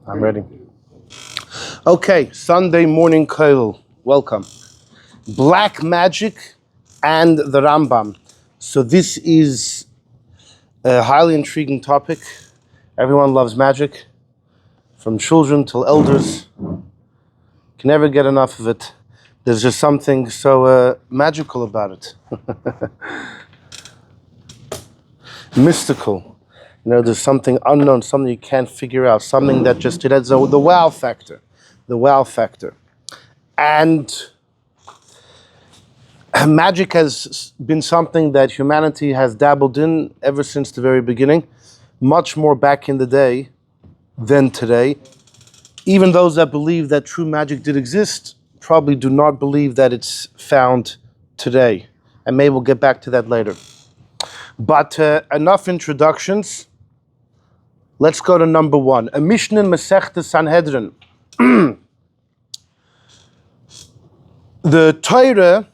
I'm ready. Okay, Sunday morning Koil. Welcome. Black Magic and the Rambam. So this is a highly intriguing topic. Everyone loves magic, from children till elders. Can never get enough of it. There's just something so magical about it. Mystical. You know, there's something unknown, something you can't figure out, something that just, it has the wow factor. The wow factor. And magic has been something that humanity has dabbled in ever since the very beginning, much more back in the day than today. Even those that believe that true magic did exist probably do not believe that it's found today. And maybe we'll get back to that later. But enough introductions. Let's go to number one. A Mishnah in Masechta Sanhedrin. The Torah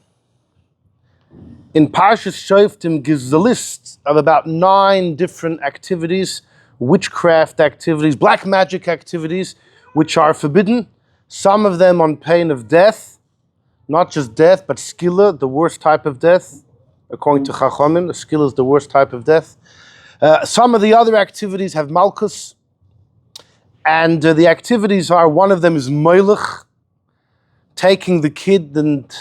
in Parshas Shoftim gives the list of about 9 different activities, witchcraft activities, black magic activities, which are forbidden. Some of them on pain of death, not just death, but skila, the worst type of death. According to Chachamim, the skila is the worst type of death. Some of the other activities have malchus, and the activities are, one of them is moilech, taking the kid and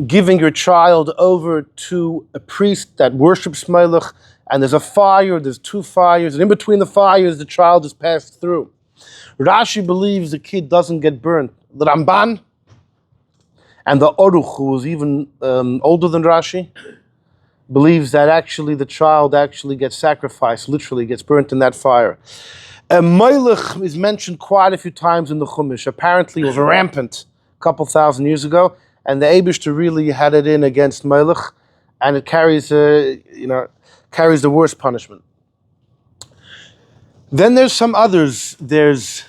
giving your child over to a priest that worships moilech, and there's a fire, there's 2 fires, and in between the fires the child is passed through. Rashi believes the kid doesn't get burnt. The Ramban and the Oruch, who was even older than Rashi, believes that actually the child actually gets sacrificed, literally gets burnt in that fire. Moilech is mentioned quite a few times in the Chumash. Apparently it was rampant a couple thousand years ago, and the Eibishter really had it in against Moilech, and it carries carries the worst punishment. Then there's some others. There's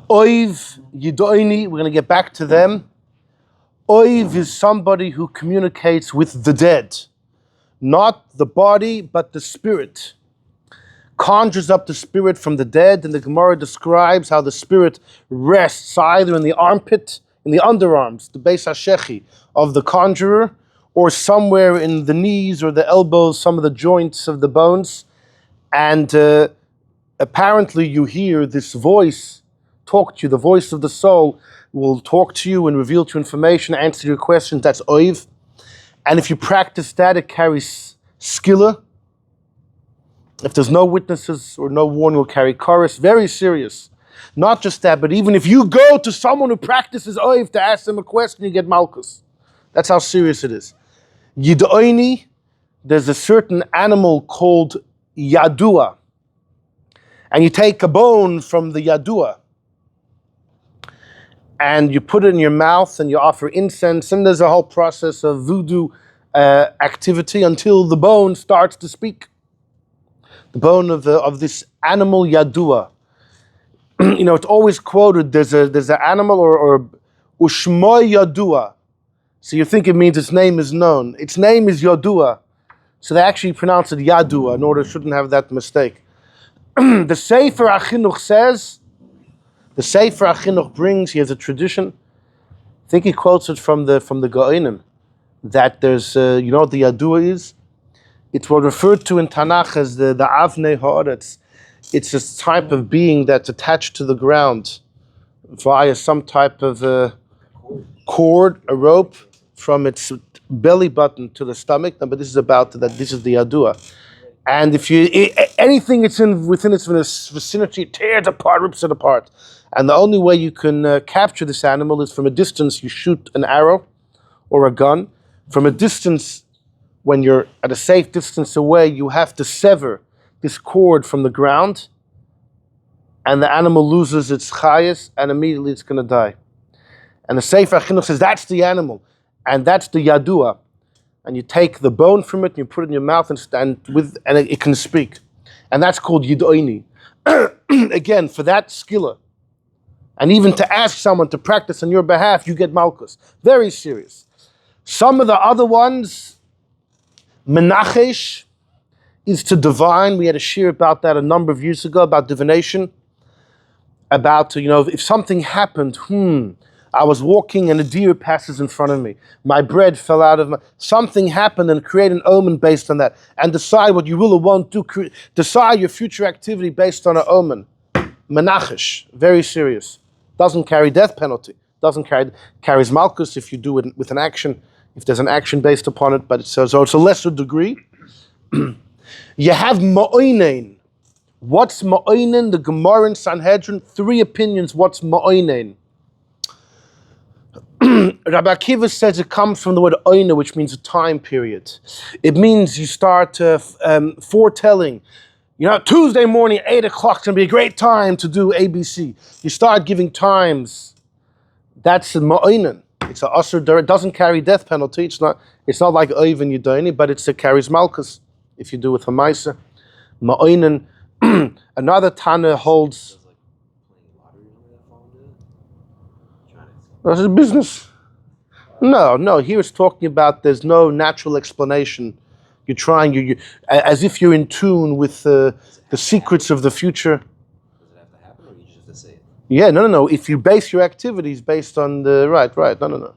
Oiv, Yidoini, we're going to get back to them. Oiv is somebody who communicates with the dead. Not the body, but the spirit. Conjures up the spirit from the dead, and the Gemorah describes how the spirit rests either in the armpit, in the underarms, the Beis HaShechi of the conjurer, or somewhere in the knees or the elbows, some of the joints of the bones. And apparently you hear this voice talk to you, the voice of the soul will talk to you and reveal to you information, answer your questions. That's oiv. And if you practice that, it carries skilla. If there's no witnesses or no warning, will carry chorus. Very serious. Not just that, but even if you go to someone who practices oiv to ask them a question, you get malchus. That's how serious it is. Yidoini, there's a certain animal called yadua. And you take a bone from the yadua, and you put it in your mouth and you offer incense, and there's a whole process of voodoo activity until the bone starts to speak. The bone of this animal yadua. It's always quoted, there's an animal or ushmo yadua. So you think it means its name is known. Its name is yadua. So they actually pronounce it yadua in order, shouldn't have that mistake. The Sefer HaChinuch says, the Sefer HaChinuch brings, he has a tradition, I think he quotes it from the Gaonim, that there's, you know what the Yadua is? It's what referred to in Tanakh as the Avnei Ha'aretz. It's this type of being that's attached to the ground via some type of cord, a rope, from its belly button to the stomach. No, but this is about that. This is the Yadua. And if anything it's within its vicinity, it tears apart, rips it apart. And the only way you can capture this animal is from a distance. You shoot an arrow or a gun. From a distance, when you're at a safe distance away, you have to sever this cord from the ground, and the animal loses its chayas, and immediately it's going to die. And the Sefer HaChinuch says that's the animal, and that's the yadua. And you take the bone from it and you put it in your mouth and it can speak. And that's called yidoini. Again, for that skilla. And even to ask someone to practice on your behalf, you get malchus. Very serious. Some of the other ones, menachesh, is to divine. We had a shir about that a number of years ago, about divination. About, if something happened, I was walking and a deer passes in front of me. My bread fell out of something happened, and create an omen based on that. And decide what you will or won't do. Decide your future activity based on an omen. Menachesh, very serious. Doesn't carry death penalty. Carries malchus if you do it with an action, if there's an action based upon it, but so it's a lesser degree. You have ma'oinen. What's ma'oinen? The Gemara in Sanhedrin, 3 opinions. What's ma'oinen? Rabbi Akiva says it comes from the word oina, which means a time period. It means you start foretelling. Tuesday morning, 8 o'clock is going to be a great time to do ABC. You start giving times. That's a ma'oinen. It's a usher. It doesn't carry death penalty. It's not like oiven yudoni, but it carries malchus if you do with a maisa. Ma'oinen. Another Tana holds. That's a business. No. Here it's talking about there's no natural explanation. You're trying, you as if you're in tune with the secrets of the future. Does it have to happen, or you just have to say it? Yeah, no. If you base your activities based on the right, no.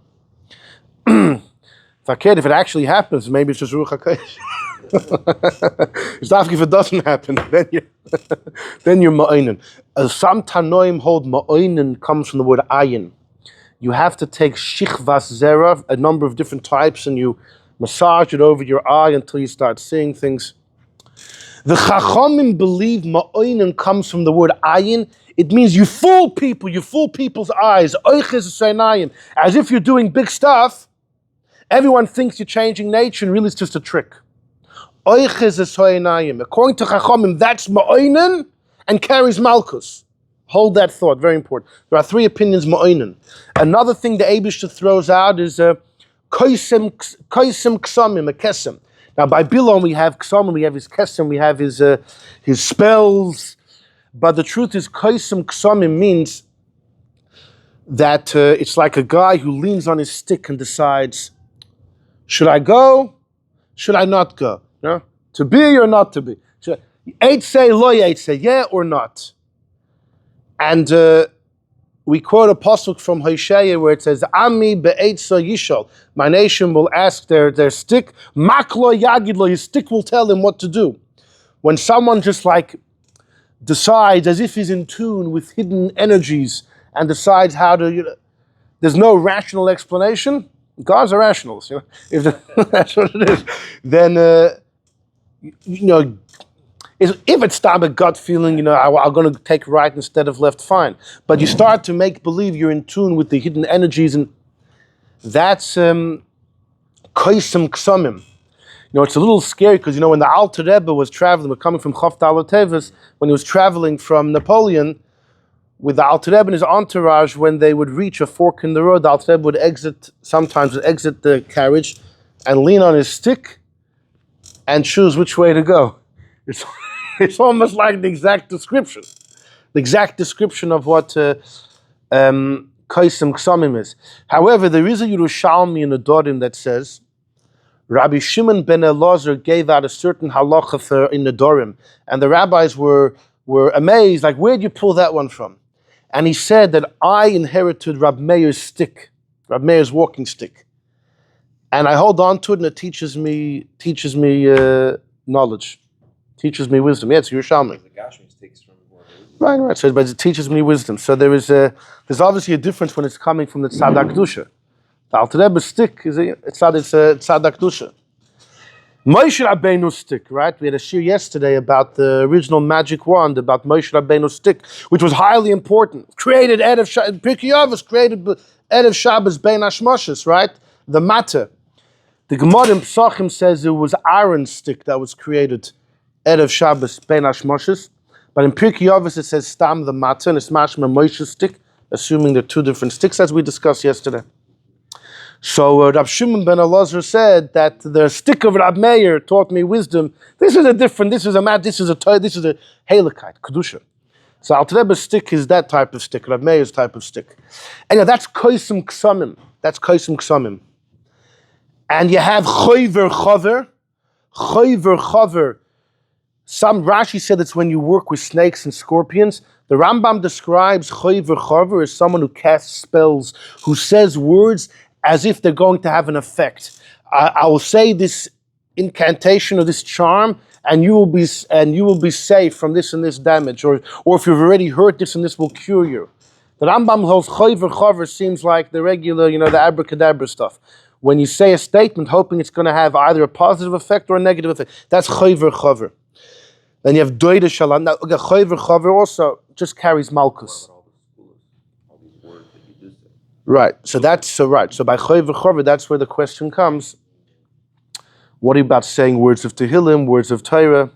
If it actually happens, maybe it's just Ruach HaKodesh. It's not if it doesn't happen, then you're ma'oinen. Some Tanoim hold ma'oinen comes from the word ayin. You have to take shichvas zera, a number of different types, and you massage it over your eye until you start seeing things. The Chachamim believe ma'oinen comes from the word ayin. It means you fool people, you fool people's eyes. As if you're doing big stuff. Everyone thinks you're changing nature, and really it's just a trick. According to Chachamim, that's ma'oinen and carries malchus. Hold that thought, very important. There are 3 opinions ma'oinen. Another thing the Eibishter throws out is koisem ksamim, a kesem. Now by Bilon we have ksamim, we have his kesem, we have his spells. But the truth is koisem ksamim means that it's like a guy who leans on his stick and decides, should I go? Should I not go? To be or not to be? Eight say, lo eight say, yeah or not? And we quote a pasuk from Hosea where it says, Ami be'eitza yishol. My nation will ask their stick, maklo yagidlo, his stick will tell him what to do. When someone just decides as if he's in tune with hidden energies and decides how to, there's no rational explanation. Gods are rationals, If that's what it is, then if it's time a gut feeling, I'm going to take right instead of left, fine. But you start to make believe you're in tune with the hidden energies, and that's koisem ksamim. It's a little scary because when the Alter Rebbe was traveling, we're coming from Chof Dalot Teves, when he was traveling from Napoleon. With the Alter Rebbe and his entourage, when they would reach a fork in the road, the Alter Rebbe would exit the carriage and lean on his stick and choose which way to go. It's almost like the exact description of what Kaisem Ksamim is. However, there is a Yerushalmi in the Dorim that says, Rabbi Shimon ben Elazar gave out a certain halacha in the Dorim, and the rabbis were amazed, like, where'd you pull that one from? And he said that I inherited Rab Meir's stick, Rab Meir's walking stick. And I hold on to it, and it teaches me knowledge, teaches me wisdom. Yeah, it's Yerushalmi. Right. So, but it teaches me wisdom. So there's obviously a difference when it's coming from the Tzadak Dusha. The Alter Rebbe's stick it's a Tzadak Dusha. Moshe Rabbeinu's stick, right? We had a shir yesterday about the original magic wand, about Moshe Rabbeinu's stick, which was highly important. Created Erev Pirkei Avos, created Erev Shabbos Bein Hashmoshes, right? The matter. The Gemara in Pesachim says it was Aaron's stick that was created Erev Shabbos Bein Hashmoshes, but in Pirkei Avos it says Stam the matter, and it's Mashma Moshe's stick, assuming they're 2 different sticks, as we discussed yesterday. So Rab Shimon ben Elazar said that the stick of Rab Meir taught me wisdom. This is a halakite, kedusha. So Alter Rebbe's stick is that type of stick, Rab Meir's type of stick. And that's koisem ksamim. That's koisem ksamim. And you have choiver chaver. Choiver chaver Some Rashi said it's when you work with snakes and scorpions. The Rambam describes chover chover as someone who casts spells, who says words as if they're going to have an effect. I will say this incantation or this charm, and you will be safe from this and this damage, or if you've already heard this and this will cure you. The Rambam holds chover chover seems like the regular, the abracadabra stuff. When you say a statement, hoping it's going to have either a positive effect or a negative effect, that's chover chover. Then you have doida shalom. Now, chover chover also just carries malchus. Right. So right. So by chover chover, that's where the question comes. What about saying words of Tehillim, words of Torah?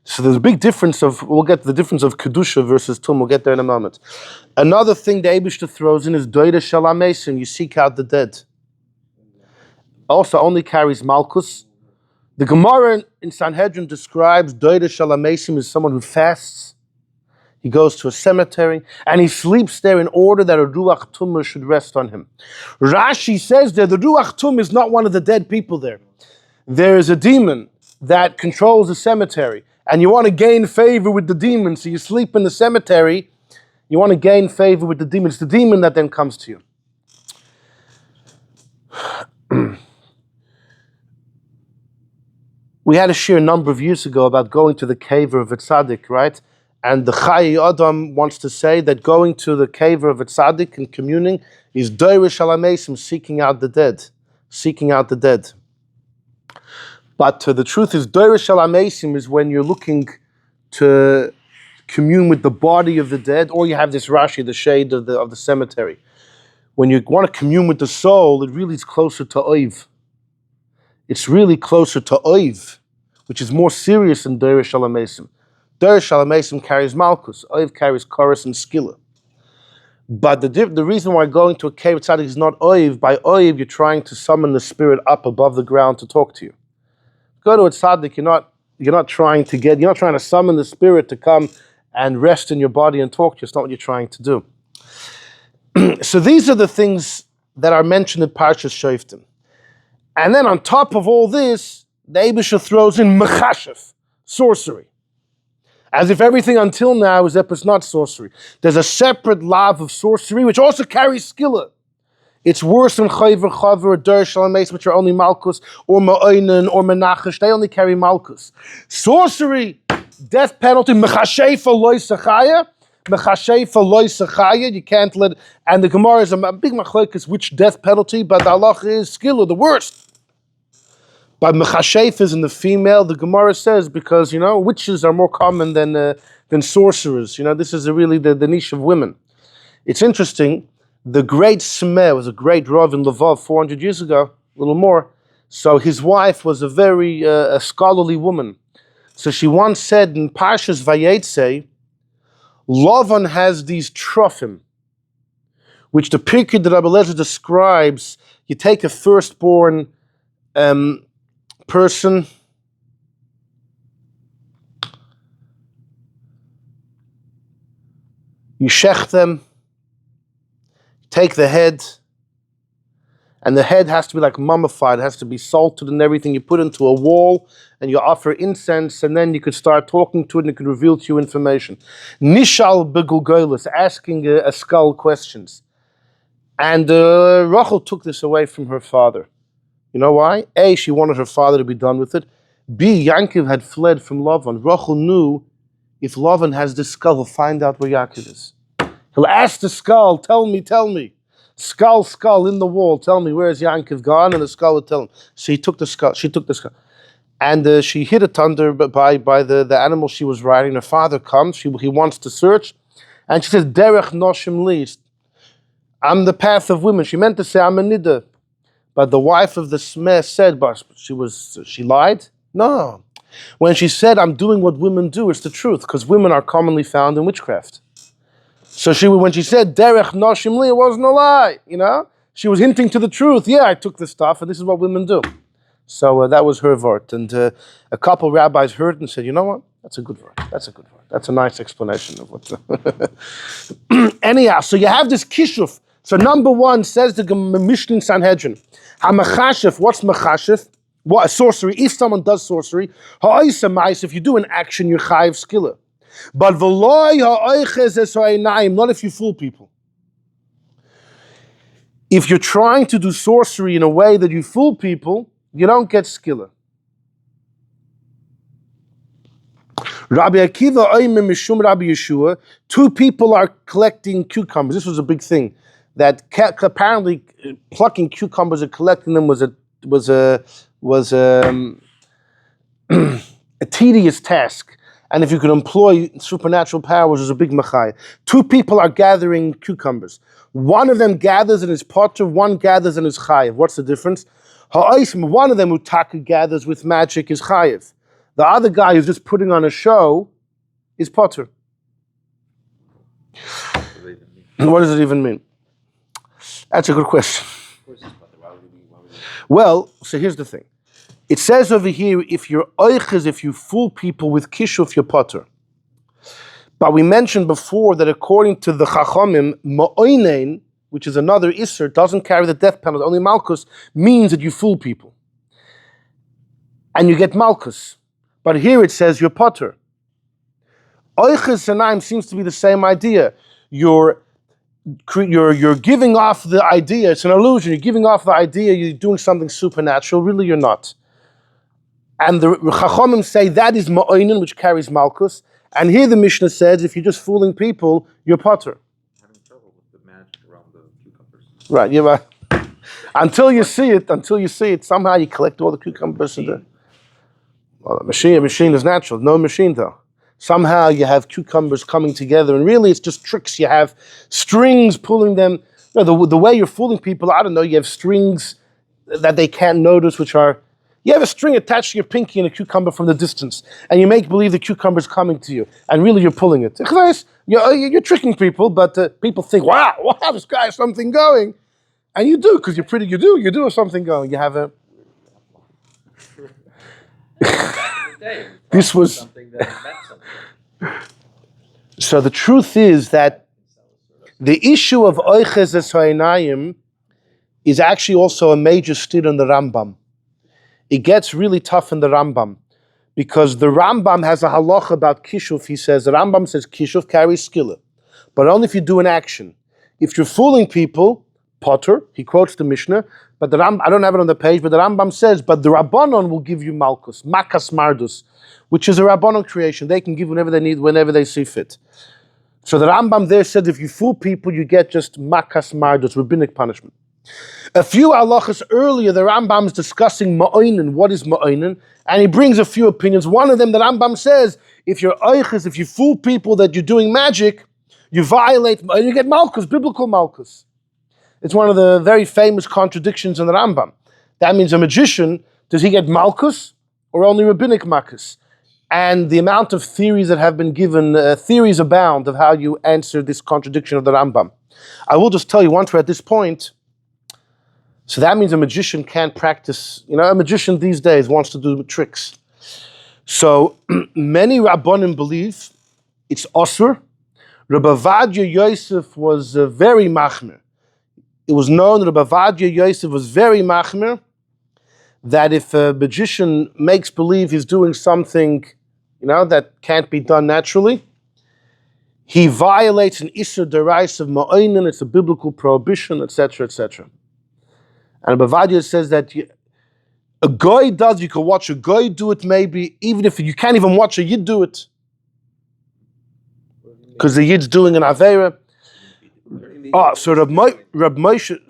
So there's a big difference we'll get to the difference of Kedusha versus Tum, we'll get there in a moment. Another thing the Eibishter throws in is Doida Shalamesim, you seek out the dead. Also only carries Malchus. The Gemara in Sanhedrin describes Doida Shalamesim as someone who fasts. He goes to a cemetery and he sleeps there in order that a Ruach Tumah should rest on him. Rashi says that the Ruach Tumah is not one of the dead people there. There is a demon that controls the cemetery, and you want to gain favor with the demon, so you sleep in the cemetery, you want to gain favor with the demon. It's the demon that then comes to you. We had a shir a number of years ago about going to the cave of a tzaddik, right? And the Chai Adam wants to say that going to the cave of a tzaddik and communing is doirish alamesim, seeking out the dead. But the truth is, doirish alamesim is when you're looking to commune with the body of the dead, or you have this Rashi, the shade of the cemetery. When you want to commune with the soul, it really is closer to Oiv. It's really closer to Oiv, which is more serious than doirish alamesim. Doirish alamesim carries Malchus, Oiv carries Chorus and Skila. But the reason why going to a cave tzaddik is not Oiv, by Oiv you're trying to summon the spirit up above the ground to talk to you. Go to a tzaddik, you're not trying to summon the spirit to come and rest in your body and talk to you. It's not what you're trying to do. So these are the things that are mentioned in Parshas Shoftim. And then on top of all this, the Eibusha throws in mechashef, sorcery. As if everything until now is not sorcery. There's a separate lav of sorcery which also carries skilla. It's worse than chover chover or derish shalameis, which are only malchus, or ma'oinen, or menachesh. They only carry malchus. Sorcery, death penalty, mechashefa loy sechaya. You can't let. And the Gemara is a big machlokes which death penalty, but the halacha is skilla, the worst. But mechashefa is in the female. The Gemara says because witches are more common than sorcerers. This is really the niche of women. It's interesting. The great Smeh was a great Rav in Lvov 400 years ago, a little more. So his wife was a very scholarly woman. So she once said in Parshas Vayetze, Lavan has these trophim, which the Pirkei that Rebbe Lezer describes. You take a firstborn person, you shech them, take the head, and the head has to be like mummified, it has to be salted and everything. You put it into a wall and you offer incense, and then you could start talking to it and it could reveal to you information. Nishal begulgolis, asking a skull questions. And Rachel took this away from her father. You know why? A, she wanted her father to be done with it. B, Yaakov had fled from Lavan. Rachel knew if Lavan has this skull, he'll find out where Yaakov is. He'll ask the skull, tell me. Skull in the wall, tell me, where's Yaakov gone? And the skull would tell him. So she took the skull. And she hid it under by the animal she was riding. Her father comes, he wants to search. And she says, Derech noshim li. I'm the path of women. She meant to say, I'm a nida. But the wife of the Smeh said, but she lied? No. When she said, I'm doing what women do, it's the truth, because women are commonly found in witchcraft. So when she said, Derech noshim li, it wasn't a lie, She was hinting to the truth. Yeah, I took this stuff, and this is what women do. So that was her vort. And a couple rabbis heard it and said, you know what? That's a good vort. That's a nice explanation of what. Anyhow, so you have this kishuf. So number one says the Mishnah Sanhedrin. HaMechashef, what's mechashef? What, sorcery, if someone does sorcery, if you do an action, you're chayiv skilla. But not if you fool people. If you're trying to do sorcery in a way that you fool people, you don't get skilla. Rabbi Akiva oimim mishum Rabbi Yeshua. Two people are collecting cucumbers. This was a big thing. That apparently plucking cucumbers and collecting them was a tedious task. And if you could employ supernatural powers, it was a big machai. Two people are gathering cucumbers. One of them gathers in his potter, one gathers in his chayiv. What's the difference? One of them utaka gathers with magic is chayiv. The other guy who's just putting on a show is potter. What does it even mean? That's a good question. Well, so here's the thing. It says over here, if you're oiches, if you fool people with kishuf, you're potter. But we mentioned before that according to the Chachamim, ma'oinen, which is another isser, doesn't carry the death penalty. Only malchus means that you fool people. And you get malchus. But here it says you're potter. Oiches sanaim seems to be the same idea. You're giving off the idea, it's an illusion, you're giving off the idea you're doing something supernatural, really you're not. And the Chachamim say that is ma'oinen, which carries malchus. And here the Mishnah says, if you're just fooling people, you're potter. Having trouble with the magic around the cucumbers. Right, you're right. Until you see it, somehow you collect all the cucumbers. Well, a machine is natural. No machine though. Somehow you have cucumbers coming together, and really it's just tricks. You have strings pulling them. You know, the way you're fooling people, I don't know, you have strings that they can't notice, which are, you have a string attached to your pinky and a cucumber from the distance, and you make believe the cucumber's coming to you, and really you're pulling it. You're tricking people, but people think, wow, this guy has something going. And you do, because you're pretty, you do have something going. You have a... This was... Something that meant something. So the truth is that the issue of oiches eshainayim is actually also a major stir in the Rambam. It gets really tough in the Rambam because the Rambam has a halacha about kishuf. He says, the Rambam says kishuf carries skilla, but only if you do an action. If you're fooling people, potter, he quotes the Mishnah, but the I don't have it on the page, but the Rambam says, but the Rabbanon will give you malchus, makas mardus, which is a Rabbanon creation. They can give whenever they need, whenever they see fit. So the Rambam there said, if you fool people, you get just makas mardus, rabbinic punishment. A few halachas earlier, the Rambam is discussing ma'oinen. What is ma'oinen? And he brings a few opinions. One of them, the Rambam says, if you're oiches, if you fool people that you're doing magic, you violate, you get malchus, biblical malchus. It's one of the very famous contradictions in the Rambam. That means a magician, does he get malchus or only rabbinic malchus? And the amount of theories that have been given, theories abound of how you answer this contradiction of the Rambam. I will just tell you, once we're at this point, so that means a magician can't practice, a magician these days wants to do tricks. So many Rabbanim believe it's osur. Rebbe Vadia Yosef was very machmir. It was known that Rebbe Vadia Yosef was very machmir, that if a magician makes believe he's doing something, that can't be done naturally, he violates an Isser Derais of Ma'oinen, it's a biblical prohibition, etc., etc. And Rebbe Vadia says that a guy does, you can watch a guy do it maybe, even if you can't even watch a Yid do it. Because the Yid's doing an Aveira. So Rab Moshe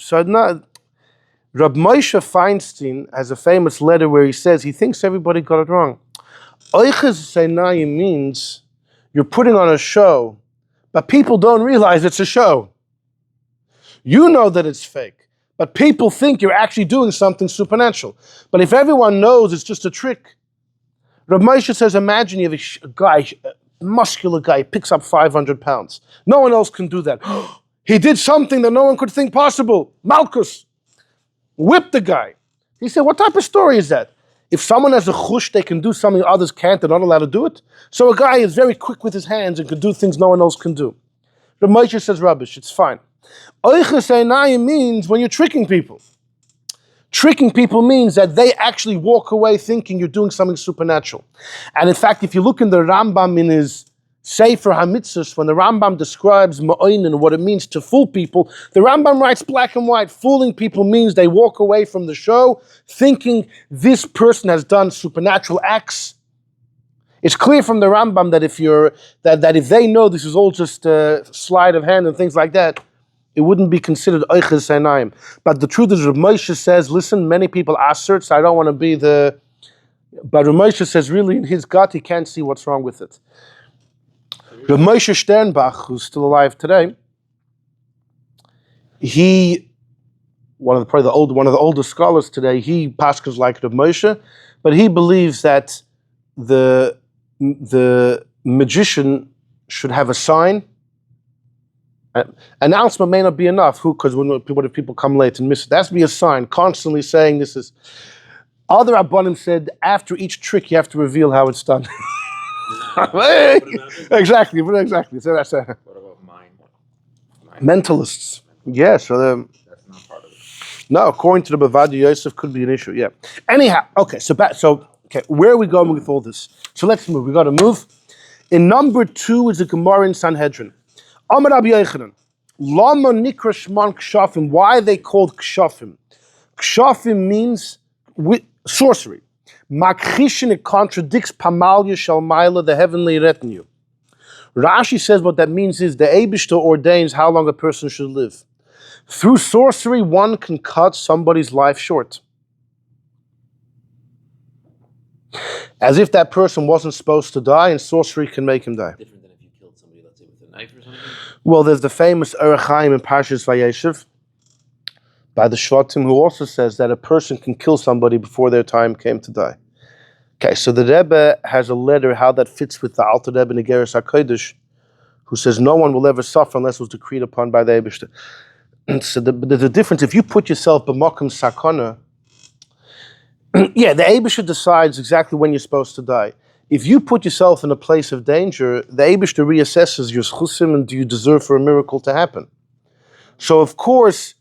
Feinstein has a famous letter where he says he thinks everybody got it wrong. Oiches Seinayim means you're putting on a show, but people don't realize it's a show. You know that it's fake, but people think you're actually doing something supernatural. But if everyone knows it's just a trick, Rab Moshe says, imagine you have a guy, a muscular guy, picks up 500 pounds. No one else can do that. He did something that no one could think possible. Malchus. Whip the guy. He said, what type of story is that? If someone has a chush, they can do something others can't, they're not allowed to do it. So a guy is very quick with his hands and can do things no one else can do. The Moshe says rubbish, it's fine. Oiches einayim means when you're tricking people. Tricking people means that they actually walk away thinking you're doing something supernatural. And in fact, if you look in the Rambam in his Sefer HaMitzvos, when the Rambam describes Ma'onin and what it means to fool people, the Rambam writes black and white, fooling people means they walk away from the show thinking this person has done supernatural acts. It's clear from the Rambam that if they know this is all just sleight of hand and things like that, it wouldn't be considered oiches einayim. But the truth is, Reb Moshe says, listen, many people assert, so I don't want to be the... But Reb Moshe says, really, in his gut, he can't see what's wrong with it. Reb Moshe Sternbach, who's still alive today, one of the oldest scholars today, he paskins like Reb Moshe, but he believes that the magician should have a sign. Announcement may not be enough. Because what if people come late and miss it? There has to be a sign constantly saying this is. Other Rabbanim said after each trick you have to reveal how it's done. Exactly. So that's What about mind? Mentalists. Yeah, so That's not part of it. no, according to the Bavadi Yosef, could be an issue. Yeah. Anyhow, okay. Okay, where are we going with all this? So let's move. We got to move. In number 2 is the Gemara in Sanhedrin. Amar Rabbi Yochanan, Lama Nikra Shman Kshafim. Why are they called Kshafim? Kshafim means sorcery. Makchishin, it contradicts Pamalya Shalmaila, the heavenly retinue. Rashi says what that means is the Eibishter ordains how long a person should live. Through sorcery, one can cut somebody's life short. As if that person wasn't supposed to die, and sorcery can make him die. Different than if you killed somebody, let's say, with a knife or something? Well, there's the famous Orach Chaim in Parshas Vayeshev by the Shvatim, who also says that a person can kill somebody before their time came to die. Okay, so the Rebbe has a letter how that fits with the Alter Rebbe in Igeres HaKodesh, who says no one will ever suffer unless it was decreed upon by the Eibishter. So there's a difference. If you put yourself b'makom sakana, yeah, the Eibishter decides exactly when you're supposed to die. If you put yourself in a place of danger, the Eibishter reassesses your schusim and do you deserve for a miracle to happen. So of course,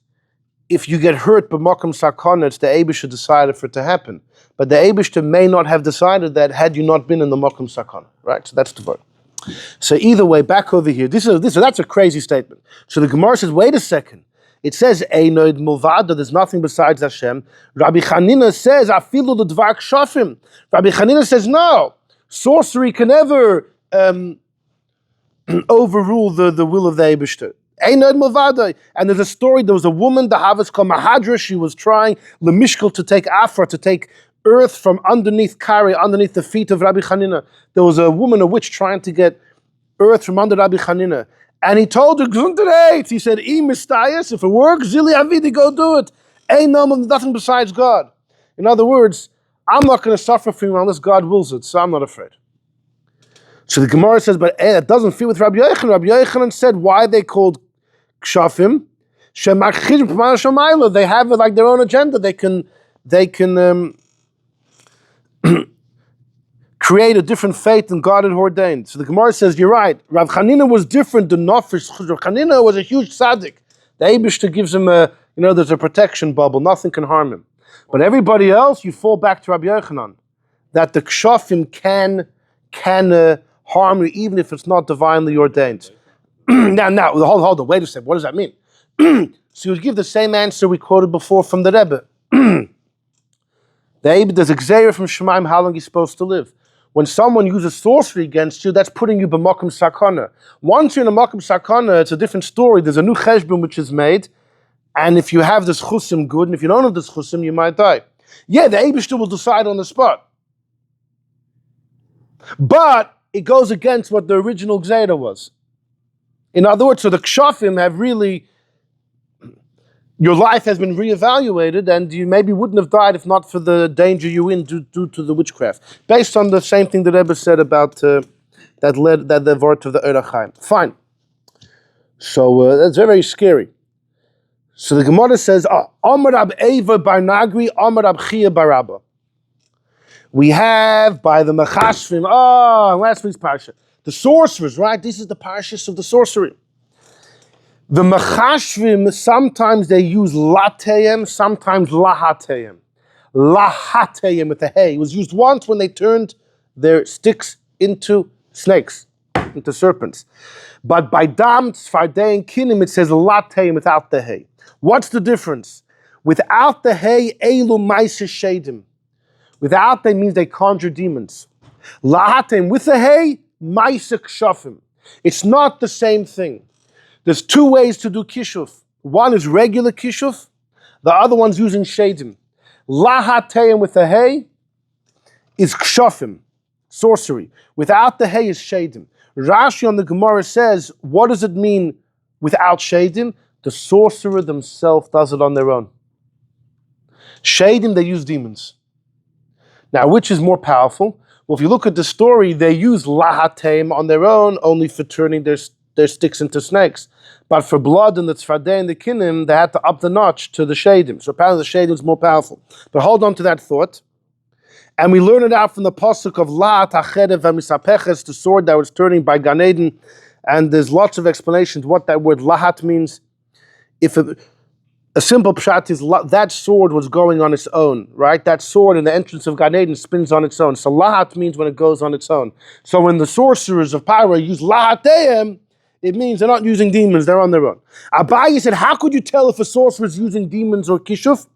if you get hurt b'makom sakana, it's the Eibishter decided for it to happen. But the Eibishter may not have decided that had you not been in the makom sakana, right? So that's the word. So either way, back over here, that's a crazy statement. So the Gemara says, wait a second. It says, Einoid Mulvada, there's nothing besides Hashem. Rabbi Chanina says, Afilu the Dvar Kshafim. Rabbi Chanina says, no, sorcery can never overrule the will of the Eibishter. Einoid Mulvada. And there's a story, there was a woman, the Havas called Mahadra, she was trying, Lemishkel, to take Afra, to take earth from underneath Kari, underneath the feet of Rabbi Chanina. There was a woman, a witch, trying to get earth from under Rabbi Chanina. And he told her, he said, if it works, Zili Avidi, go do it. Ain't nothing besides God. In other words, I'm not going to suffer for you unless God wills it, so I'm not afraid. So the Gemara says, but it doesn't fit with Rabbi Yochanan. Rabbi Yochanan said, why are they called Kshafim? They have it like their own agenda. They can create a different fate than God had ordained. So the Gemara says, you're right. Rav Chanina was different than Nofesh. Rav Chanina was a huge tzaddik. The Eibishter gives him there's a protection bubble. Nothing can harm him. But everybody else, you fall back to Rabbi Yochanan. That the Kshafim can harm you even if it's not divinely ordained. Now, hold on, wait a second. What does that mean? So you give the same answer we quoted before from the Rebbe. There's a gzeira from Shemaim how long you're supposed to live. When someone uses sorcery against you, that's putting you b'makom sakana. Once you're in a makom sakana, it's a different story. There's a new cheshbon which is made, and if you have this chusim, good, and if you don't have this chusim, you might die. Yeah, the Eibishter will decide on the spot. But it goes against what the original gzeira was. In other words, so the kshafim have really, your life has been reevaluated, and you maybe wouldn't have died if not for the danger you're in due to the witchcraft. Based on the same thing the Rebbe said about that the word of the Orach Chaim. Fine. So that's very, very scary. So the Gemara says, Amar Rab Eva bar Nagri, Amar Rab Chia bar Rabba. We have by the Mechashvim, last week's parsha, the sorcerers, right? This is the parshas of the sorcery. The Mechashvim, sometimes they use lateim, sometimes lahateim. Lahateim with the hay. It was used once when they turned their sticks into snakes, into serpents. But by dam, tzfardei, and kinim, it says lateim without the hay. What's the difference? Without the hay, elu maise shedim. Without they means they conjure demons. Lahateim with the hay, maise kshafim. It's not the same thing. There's two ways to do kishuf. One is regular kishuf, the other one's using shadim. Lahateim with the hay is kshafim, sorcery. Without the hay is shadim. Rashi on the Gemorah says, what does it mean without shadim? The sorcerer themselves does it on their own. Shadim, they use demons. Now, which is more powerful? Well, if you look at the story, they use lahateim on their own only for turning their sticks into snakes. But for blood and the tzfardei and the kinim, they had to up the notch to the shadim. So apparently the shadim is more powerful. But hold on to that thought. And we learn it out from the pasuk of La'at HaCherev HaMisapeches, the sword that was turning by Gan Eden. And there's lots of explanations what that word lahat means. If a simple pshat is that sword was going on its own, right? That sword in the entrance of Gan Eden spins on its own. So lahat means when it goes on its own. So when the sorcerers of Pyra use lahateim, it means they're not using demons, they're on their own. Abaye said, how could you tell if a sorcerer is using demons or kishuf?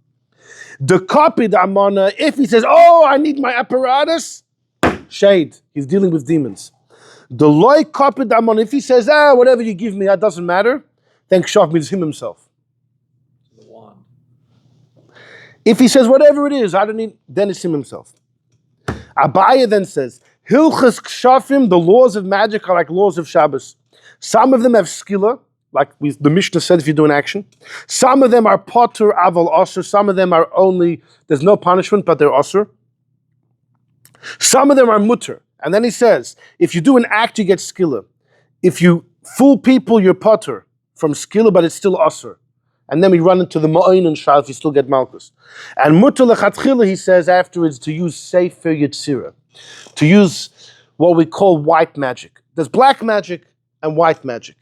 The copy, the amana, if he says, oh, I need my apparatus, shade, he's dealing with demons. The loy copy, the amana, if he says, whatever you give me, that doesn't matter, then kshaf means him himself. The wand. If he says, whatever it is, I don't need, then it's him himself. Abaye then says, Hilchas kshafim, the laws of magic are like laws of Shabbos. Some of them have skilla, like the Mishnah said if you do an action. Some of them are potter, aval, osir. Some of them are only, there's no punishment, but they're osir. Some of them are mutter. And then he says, if you do an act, you get skilla. If you fool people, you're potter from skilla, but it's still osir. And then we run into the ma'oin and shal, you still get malchus. And mutter lechatchila, he says afterwards, to use sefer yitzira, to use what we call white magic. There's black magic and white magic.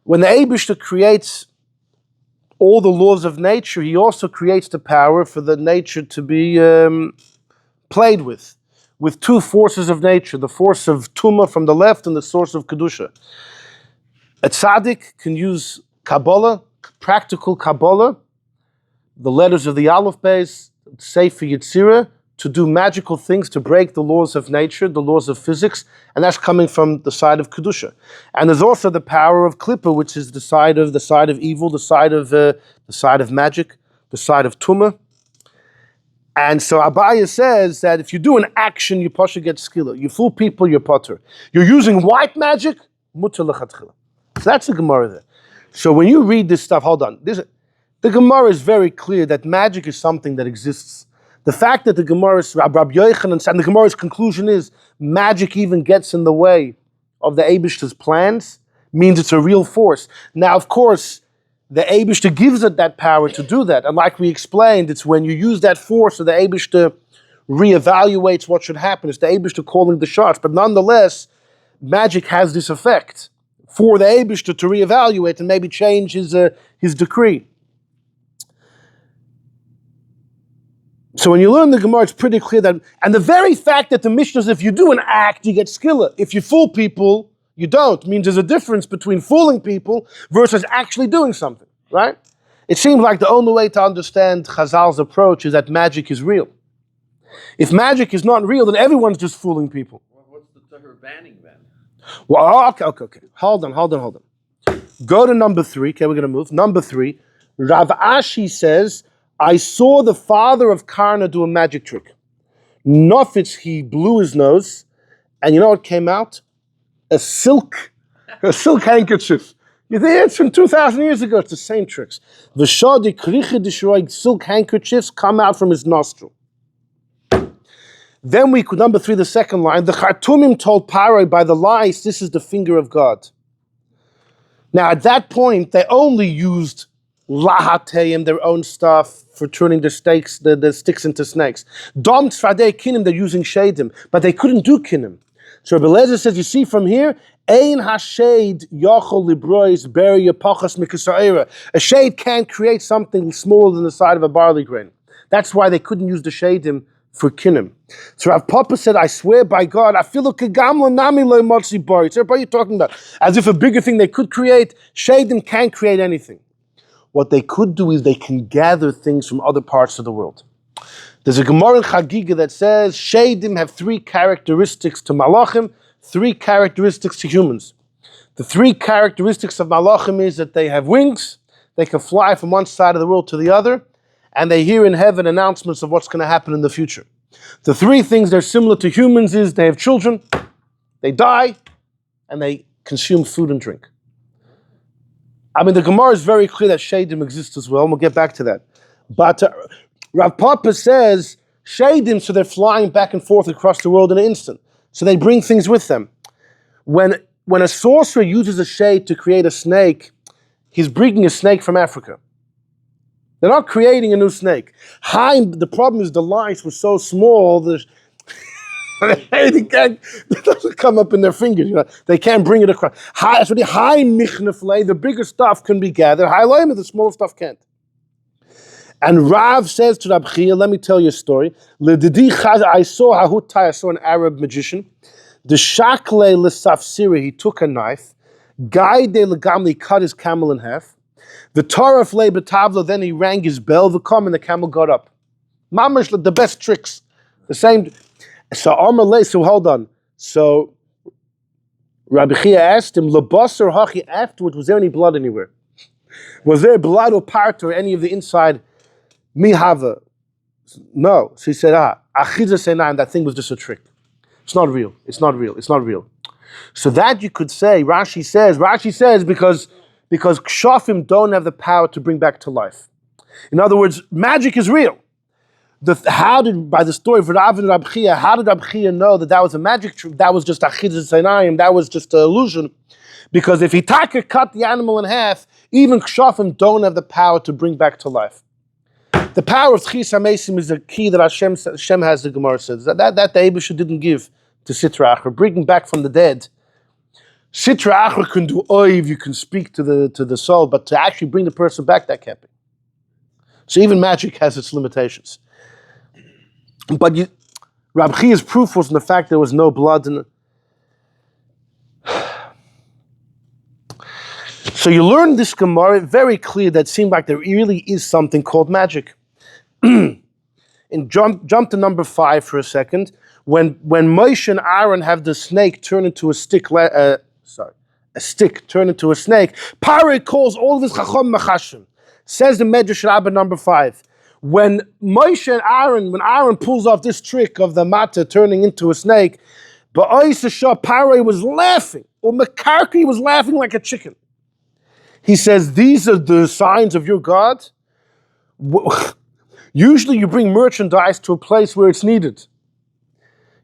When the Eibishter creates all the laws of nature, he also creates the power for the nature to be played with two forces of nature, the force of Tumah from the left and the source of Kedusha. A tzaddik can use Kabbalah, practical Kabbalah, the letters of the Aleph base, Sefer Yetzirah, to do magical things, to break the laws of nature, the laws of physics, and that's coming from the side of Kedusha. And there's also the power of Klippa, which is the side of evil, the side of magic, the side of Tumah. And so Abaye says that if you do an action, you pasha get skilla. You fool people, you're potter. You're using white magic, mutter lechatchila. So that's the Gemara there. So when you read this stuff, hold on. The Gemara is very clear that magic is something that exists. The fact that the Gemorahs, Rabbi Yochanan, and the Gemorah's conclusion is magic even gets in the way of the Eibishter's plans means it's a real force. Now, of course, the Eibishter gives it that power to do that. And like we explained, it's when you use that force that the Eibishter reevaluates what should happen. It's the Eibishter calling the shots. But nonetheless, magic has this effect for the Eibishter to reevaluate and maybe change his decree. So when you learn the Gemara, it's pretty clear that, and the very fact that the Mishnah says if you do an act, you get skilla. If you fool people, you don't. Means there's a difference between fooling people versus actually doing something, right? It seems like the only way to understand Chazal's approach is that magic is real. If magic is not real, then everyone's just fooling people. Well, what's the her banning then? Well, okay. Hold on. Go to number 3. Okay, we're going to move. Number 3. Rav Ashi says, I saw the father of Karna do a magic trick. Nofitz, he blew his nose, and you know what came out? A silk handkerchief. You think it's from 2,000 years ago, it's the same tricks. The shadi kriche destroyed silk handkerchiefs come out from his nostril. Then number 3, the second line, the Khartoumim told Parai by the lies, this is the finger of God. Now at that point, they only used lahateim, their own stuff, for turning the sticks into snakes. Dom tzfadei kinim, they're using shadim, but they couldn't do kinim. So Rebbe Lezer says, you see from here, Ein hashade yochol librois beria pachas mikasa'era. A shade can't create something smaller than the side of a barley grain. That's why they couldn't use the shadim for kinnim. So Rav Papa said, I swear by God, I feel like gamla nami loy motzi bari. So what are you talking about? As if a bigger thing they could create, shadim can't create anything. What they could do is they can gather things from other parts of the world. There's a Gemara in Chagiga that says shadim have three characteristics to malachim, three characteristics to humans. The three characteristics of malachim is that they have wings, they can fly from one side of the world to the other, and they hear in heaven announcements of what's going to happen in the future. The three things that are similar to humans is they have children, they die, and they consume food and drink. I mean, the Gemara is very clear that shadim exists as well, and we'll get back to that. But Rav Papa says shadim, so they're flying back and forth across the world in an instant. So they bring things with them. When a sorcerer uses a shade to create a snake, he's bringing a snake from Africa. They're not creating a new snake. The problem is the lines were so small that it doesn't come up in their fingers. They can't bring it across. The bigger stuff can be gathered. The smaller stuff can't. And Rav says to Rab Chia, let me tell you a story. I saw an Arab magician. The shakle l'safsiri, he took a knife. Gaide legamli, cut his camel in half. The Torah le betavlo, then he rang his bell. The and the camel got up. Mamash, the best tricks. The same. So Amar, so hold on. So Rabbi Chia asked him, Labasar Hachi, afterwards, was there any blood anywhere? Was there blood or part or any of the inside? Mihava. No. So he said, Achiza Senaim, that thing was just a trick. It's not real. It's not real. It's not real. So that you could say, Rashi says because Kshafim don't have the power to bring back to life. In other words, magic is real. By the story of Rav and Rab Chia, how did Rab Chia know that was a magic trick? That was just Achiza Senaim, that was just an illusion. Because if he cut the animal in half, even Kshafim don't have the power to bring back to life. The power of Tchis HaMesim is the key that Hashem has, the Gemara says. That the Eibusha didn't give to Sitra Achra, bringing back from the dead. Sitra Achra can do oiv, you can speak to the soul, but to actually bring the person back, that can't be. So even magic has its limitations. But Rab Chia's proof was in the fact there was no blood in it. So you learn this Gemara, very clear that it seemed like there really is something called magic. And jump to number 5 for a second. When Moshe and Aaron have the snake turn into a stick, turn into a snake, Pare calls all of his Chacham Machashim. Says the Medrash Rabbah number 5. When Aaron pulls off this trick of the matter turning into a snake, Pare was laughing, or Mekarki was laughing like a chicken. He says, these are the signs of your God. Usually you bring merchandise to a place where it's needed.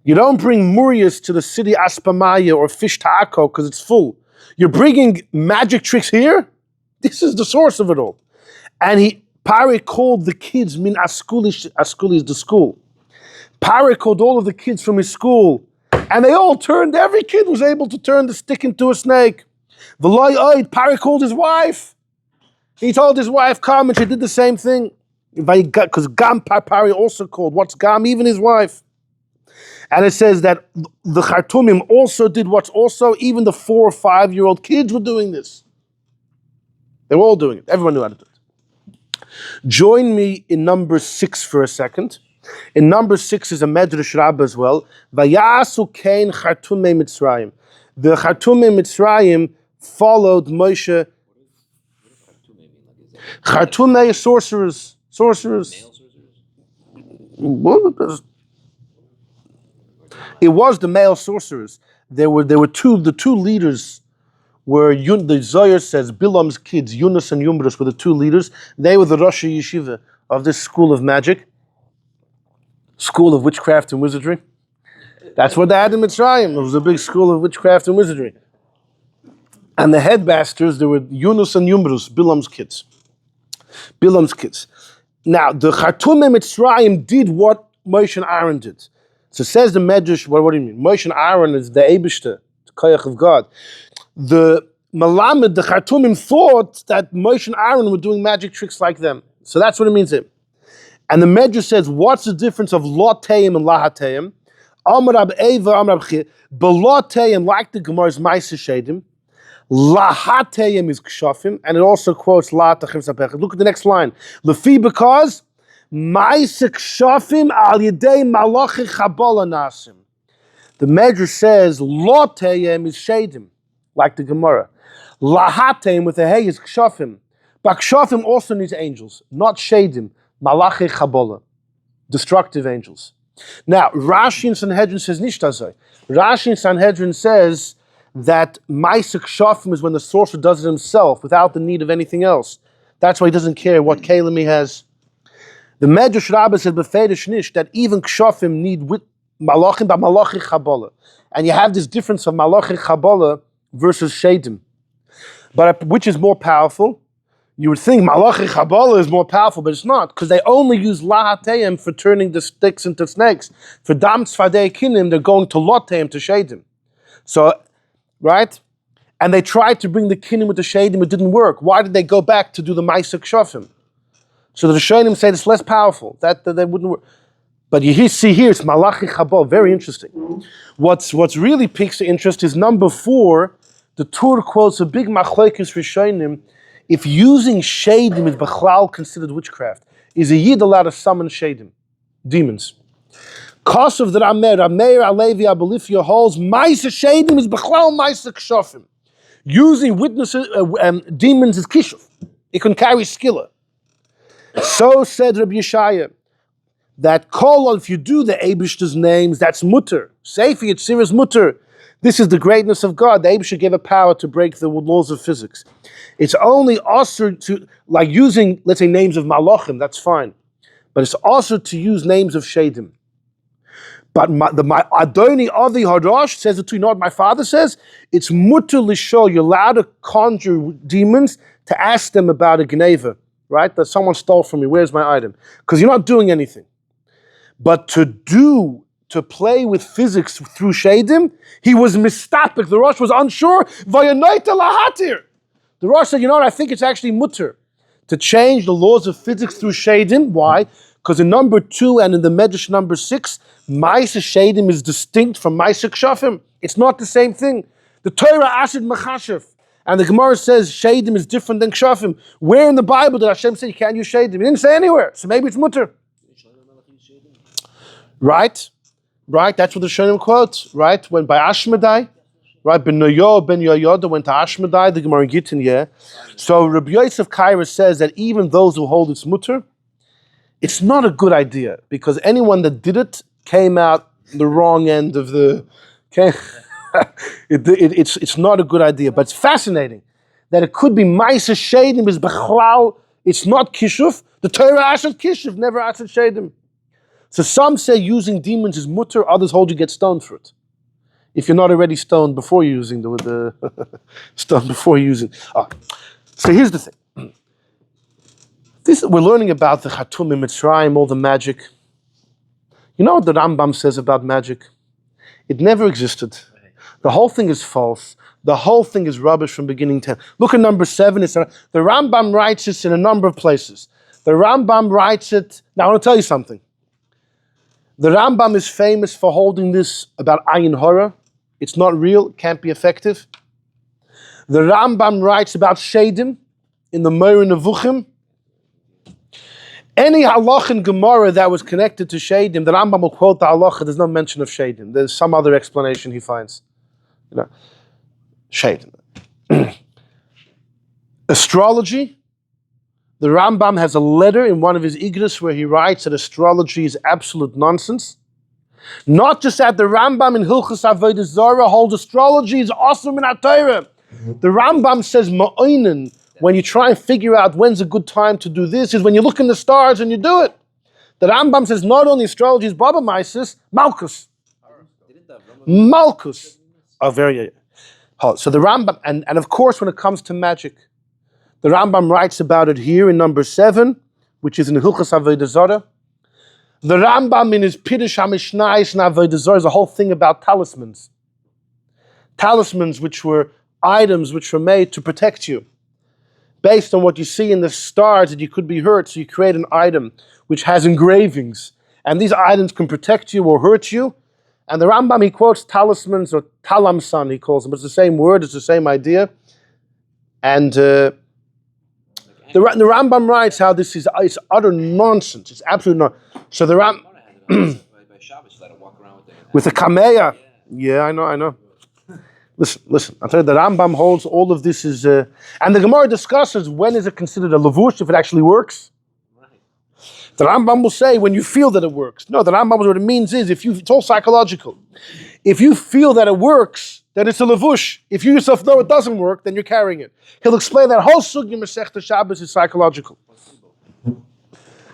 You don't bring murias to the city Aspamaya or Fish Ta'ako because it's full. You're bringing magic tricks here? This is the source of it all. And Pare called the kids, min Askuli is the school. Pare called all of the kids from his school, and they all turned, every kid was able to turn the stick into a snake. Pare called his wife. He told his wife, come, and she did the same thing. Because Gam Pare also called. What's Gam? Even his wife. And it says that the Khartoumim also did what's also, even the 4 or 5-year-old kids were doing this. They were all doing it. Everyone knew how to do it. Join me in number 6 for a second. In number 6 is a Medrash Rabbah as well. Vayasu Kain Khartoumei Mitzrayim. The Khartoumei Mitzrayim followed Moshe. Khartoumei sorcerers. It was the male sorcerers. There were the two leaders were, the Zohar says, Bilam's kids, Yunus and Yumbrus were the 2 leaders. They were the Rosh Yeshiva of this school of magic, school of witchcraft and wizardry. That's what they had in Mitzrayim. It was a big school of witchcraft and wizardry. And the headmasters, there were Yunus and Yumbrus, Bilam's kids. Now, the Khartoumei Mitzrayim did what Moshe and Aaron did. So says the Medrash, what do you mean? Moshe and Aaron is the Eibishter, the Koyach of God. The Malamed, the Khartoumim thought that Moshe and Aaron were doing magic tricks like them. So that's what it means here. And the Medrash says, what's the difference of Lotayim and Lahatayim? Amrab Eva, Amrab Chir. Belotayim, like the Gemorahs, Maase Shedim. Lahatayim is Kshafim, and it also quotes Latachim Sapech. Look at the next line. Lefi, because Maase Kshafim al Yedei Malachi Chabola Nasim. The Medrash says Lotayim is Shedim, like the Gemorah. Lahatayim with a hey is Kshafim. But Kshafim also needs angels, not Shedim. Malachi Chabola, destructive angels. Now, Rashi in Sanhedrin says Nishtazai. Rashi in Sanhedrin says that Maase Kshafim is when the sorcerer does it himself without the need of anything else. That's why he doesn't care what kalim he has. The Medrash Rabbah says Befeidish Nish that even Kshafim need with Malachim, but Malachi Chabola. And you have this difference of Malachi Chabola versus Shedim. But which is more powerful? You would think Malachi Chabola is more powerful, but it's not, because they only use Lahatayim for turning the sticks into snakes. For Dam Tzvadei Kinim, they're going to Lotayim to Shedim. So, right? And they tried to bring the Kinim with the Shedim, it didn't work. Why did they go back to do the Maase Kshafim? So the Shedim said it's less powerful. That wouldn't work. But you see here, it's Malachi Chabola, very interesting. What's really piques the interest is number 4, the Tur quotes a big machlokes Rishonim. If using Shadim is Bechlal considered witchcraft, is a Yid allowed to summon Shadim, demons? Kosov the Rameir Alevi Abelifia holds Maase Shadim is Bechlal Maase Kshafim. Using witnesses, demons is Kishuf. It can carry skilla. So said Rabbi Yeshaya, that kol, if you do the Eibishter's names, that's mutter. Seifi, it's serious mutter. This is the greatness of God. The Eibishter gave a power to break the laws of physics. It's only also to, like using, let's say, names of malachim, that's fine. But it's also to use names of shadim. But my Adoni Avi Hadash says it too, you know what my father says? It's mutter lisho, you're allowed to conjure demons to ask them about a gneva, right? That someone stole from me, where's my item? Because you're not doing anything. But to play with physics through shadim, he was mistapik. The Rosh was unsure. Vayanaita lahatir. The Rosh said, you know what, I think it's actually mutter to change the laws of physics through shadim. Why? Because in number 2 and in the Medrash number 6, Maase shadim is distinct from Maase kshafim. It's not the same thing. The Torah asked machashev, and the Gemara says shadim is different than kshafim. Where in the Bible did Hashem say you can't use shadim? He didn't say anywhere, so maybe it's mutter. Right? Right, that's what the Shonim quotes, right? When by Ashmedai, right? Ben Yoyoda went to Ashmedai, the Gemara Gittin, yeah. So Rabbi Yosef Kaira says that even those who hold it's mutter, it's not a good idea, because anyone that did it came out the wrong end of the... Okay? It's not a good idea, but it's fascinating that it could be Maase Shadim is Bechlal, it's not Kishuf. The Torah asked Kishuf, never asked Shadim. So some say using demons is mutter, others hold you get stoned for it. If you're not already stoned before using the stoned before using. So here's the thing. We're learning about the Chatum in Mitzrayim, all the magic. You know what the Rambam says about magic? It never existed. The whole thing is false. The whole thing is rubbish from beginning to end. Look at number 7. The Rambam writes this in a number of places. The Rambam writes it. Now I want to tell you something. The Rambam is famous for holding this about Ayin Hora. It's not real, it can't be effective. The Rambam writes about Shadim in the Meiri Nevuchim. Any halach in Gemara that was connected to Shadim, the Rambam will quote the halacha, there's no mention of Shadim. There's some other explanation he finds. You know, Shadim. Astrology. The Rambam has a letter in one of his Igros where he writes that astrology is absolute nonsense. Not just that, the Rambam in Hilchos Avodah Zarah holds astrology is awesome in HaTorah. The Rambam says ma'oinen, when you try and figure out when's a good time to do this, is when you look in the stars and you do it. The Rambam says not only astrology is Baba Maisis, Malchus. Malchus. Oh, very. So the Rambam, and of course when it comes to magic, the Rambam writes about it here in number 7, which is in Hilchos Avodah Zarah. The Rambam in his Pirush HaMishnayos and Avodah Zarah is a whole thing about talismans. Talismans which were items which were made to protect you. Based on what you see in the stars that you could be hurt, so you create an item which has engravings. And these items can protect you or hurt you. And the Rambam, he quotes talismans, or talamsan, he calls them. It's the same word, it's the same idea. And the Rambam writes how this is it's utter nonsense. It's absolute nonsense. So the Rambam with a kameya. Yeah, I know. Listen. I'll tell you, the Rambam holds all of this is, and the Gemara discusses when is it considered a lavush if it actually works. The Rambam will say when you feel that it works. No, the Rambam, what it means is it's all psychological. If you feel that it works, then it's a lavush. If you yourself know it doesn't work, then you're carrying it. He'll explain that whole sugya Masechta Shabbos is psychological.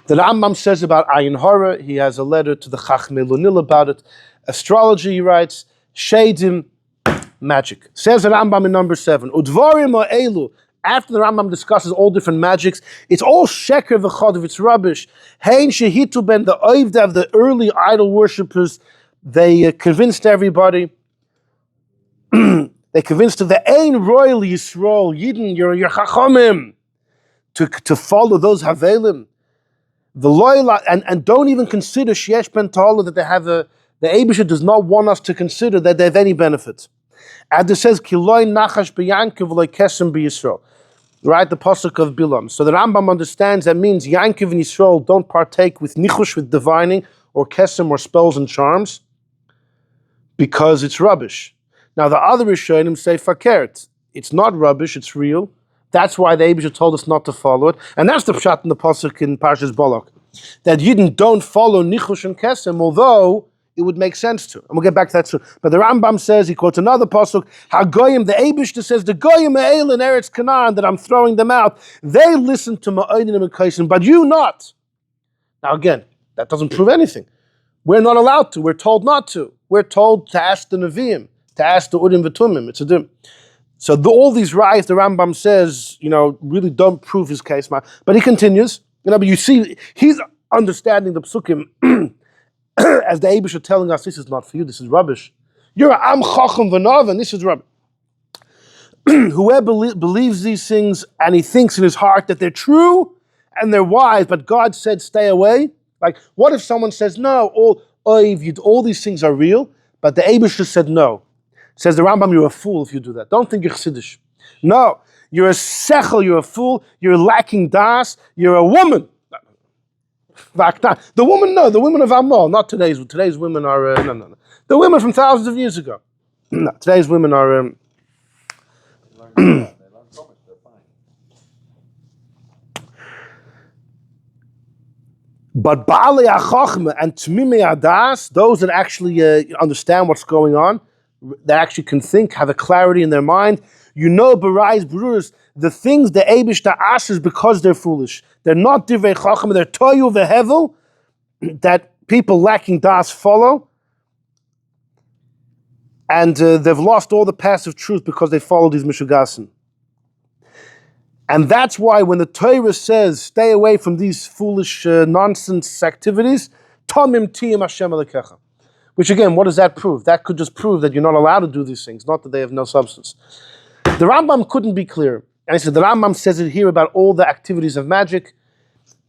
The Rambam says about Ayin Hara, he has a letter to the Chachmei Lunil about it. Astrology, he writes, Shadim, magic. Says the Rambam in number 7, Udvarim ha'elu. After the Rambam discusses all different magics, it's all sheker v'chodev, it's rubbish. Hein shehitu ben, the oivda of the early idol worshippers, they convinced everybody. They convinced them that ein royal Yisrael, Yidden, your chachomim, to follow those havelim. The loyal, and don't even consider sheyesh ben ta'ala, that they have the Eibusha does not want us to consider that they have any benefit. And it says, Kiloi nachash b'yankiv v'loi kesem b'Yisrael. Right, the pasuk of Bilam. So the Rambam understands that means Yankiv and Yisrael don't partake with nichush, with divining, or kesem, or spells and charms, because it's rubbish. Now the other Rishonim say fakert. It's not rubbish, it's real. That's why the Eibusha told us not to follow it. And that's the pshat in the pasuk in Parshas Balak. That Yidden don't follow nichush and kesem, although it would make sense to. And we'll get back to that soon. But the Rambam says, he quotes another pasuk, HaGoyim, the Eibishter says, the Goyim ha'el in Eretz Canaan, that I'm throwing them out, they listen to Ma'odinim and Kaisim, but you not. Now again, that doesn't prove anything. We're not allowed to. We're told not to. We're told to ask the Nevi'im, to ask the Urim V'tumim. It's a dim. So all these riots, the Rambam says, really don't prove his case. But he continues, but you see, he's understanding the psukim as the Eibush are telling us, this is not for you, this is rubbish. You're an Am Chacham V'Nav, and this is rubbish. Whoever believes these things, and he thinks in his heart that they're true, and they're wise, but God said stay away. Like, what if someone says, no, all these things are real, but the Eibush just said no. Says the Rambam, you're a fool if you do that. Don't think you're Chassidish. No, you're a sechel, you're a fool, you're lacking das, you're a woman. The women of Amal, not today's. Today's women are, no. The women from thousands of years ago. No, today's women are... But Baalei HaChochma and Tmimei Adas, those that actually understand what's going on, that actually can think, have a clarity in their mind, Barais Brurus, the things the Eibishter asks because they're foolish. They're not Divrei Chacham, they're Toyu Vehevel, that people lacking Das follow. And they've lost all the passive truth because they follow these Mishugasin. And that's why when the Torah says, stay away from these foolish nonsense activities, Tomim Tiyim Hashem Elokecha. Which again, what does that prove? That could just prove that you're not allowed to do these things, not that they have no substance. The Rambam couldn't be clearer. And he said, the Rambam says it here about all the activities of magic,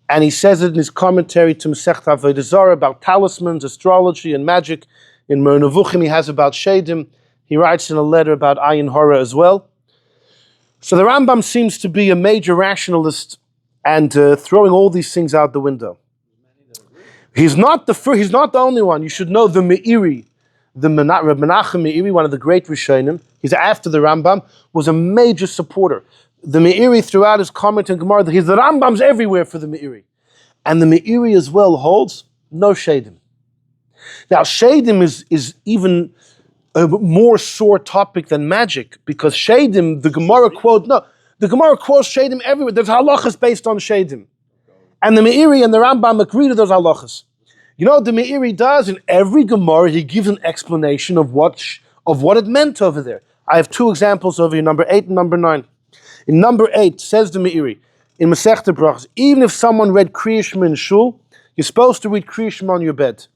and he says it in his commentary to Masechta Avodah Zarah about talismans, astrology, and magic. In Meiri Nevuchim he has about Shadim. He writes in a letter about Ayin Hara as well. So the Rambam seems to be a major rationalist and throwing all these things out the window. He's not the only one. You should know the Meiri, the Reb Menachem Meiri, one of the great Rishonim. He's after the Rambam, was a major supporter. The Meiri throughout his comment in Gemara, the Rambam's everywhere for the Meiri. And the Meiri as well holds no Shadim. Now Shadim is even a more sore topic than magic, because Shadim, the Gemara quotes Shadim everywhere. There's halachas based on Shadim. And the Meiri and the Rambam agree to those halachas. You know what the Meiri does? In every Gemara, he gives an explanation of what it meant over there. I have two examples over here, number 8 and number 9. In number 8, says the Meiri, in Masechta Brachos, even if someone read Kriya Shema in Shul, You're supposed to read Kriya Shema on your bed.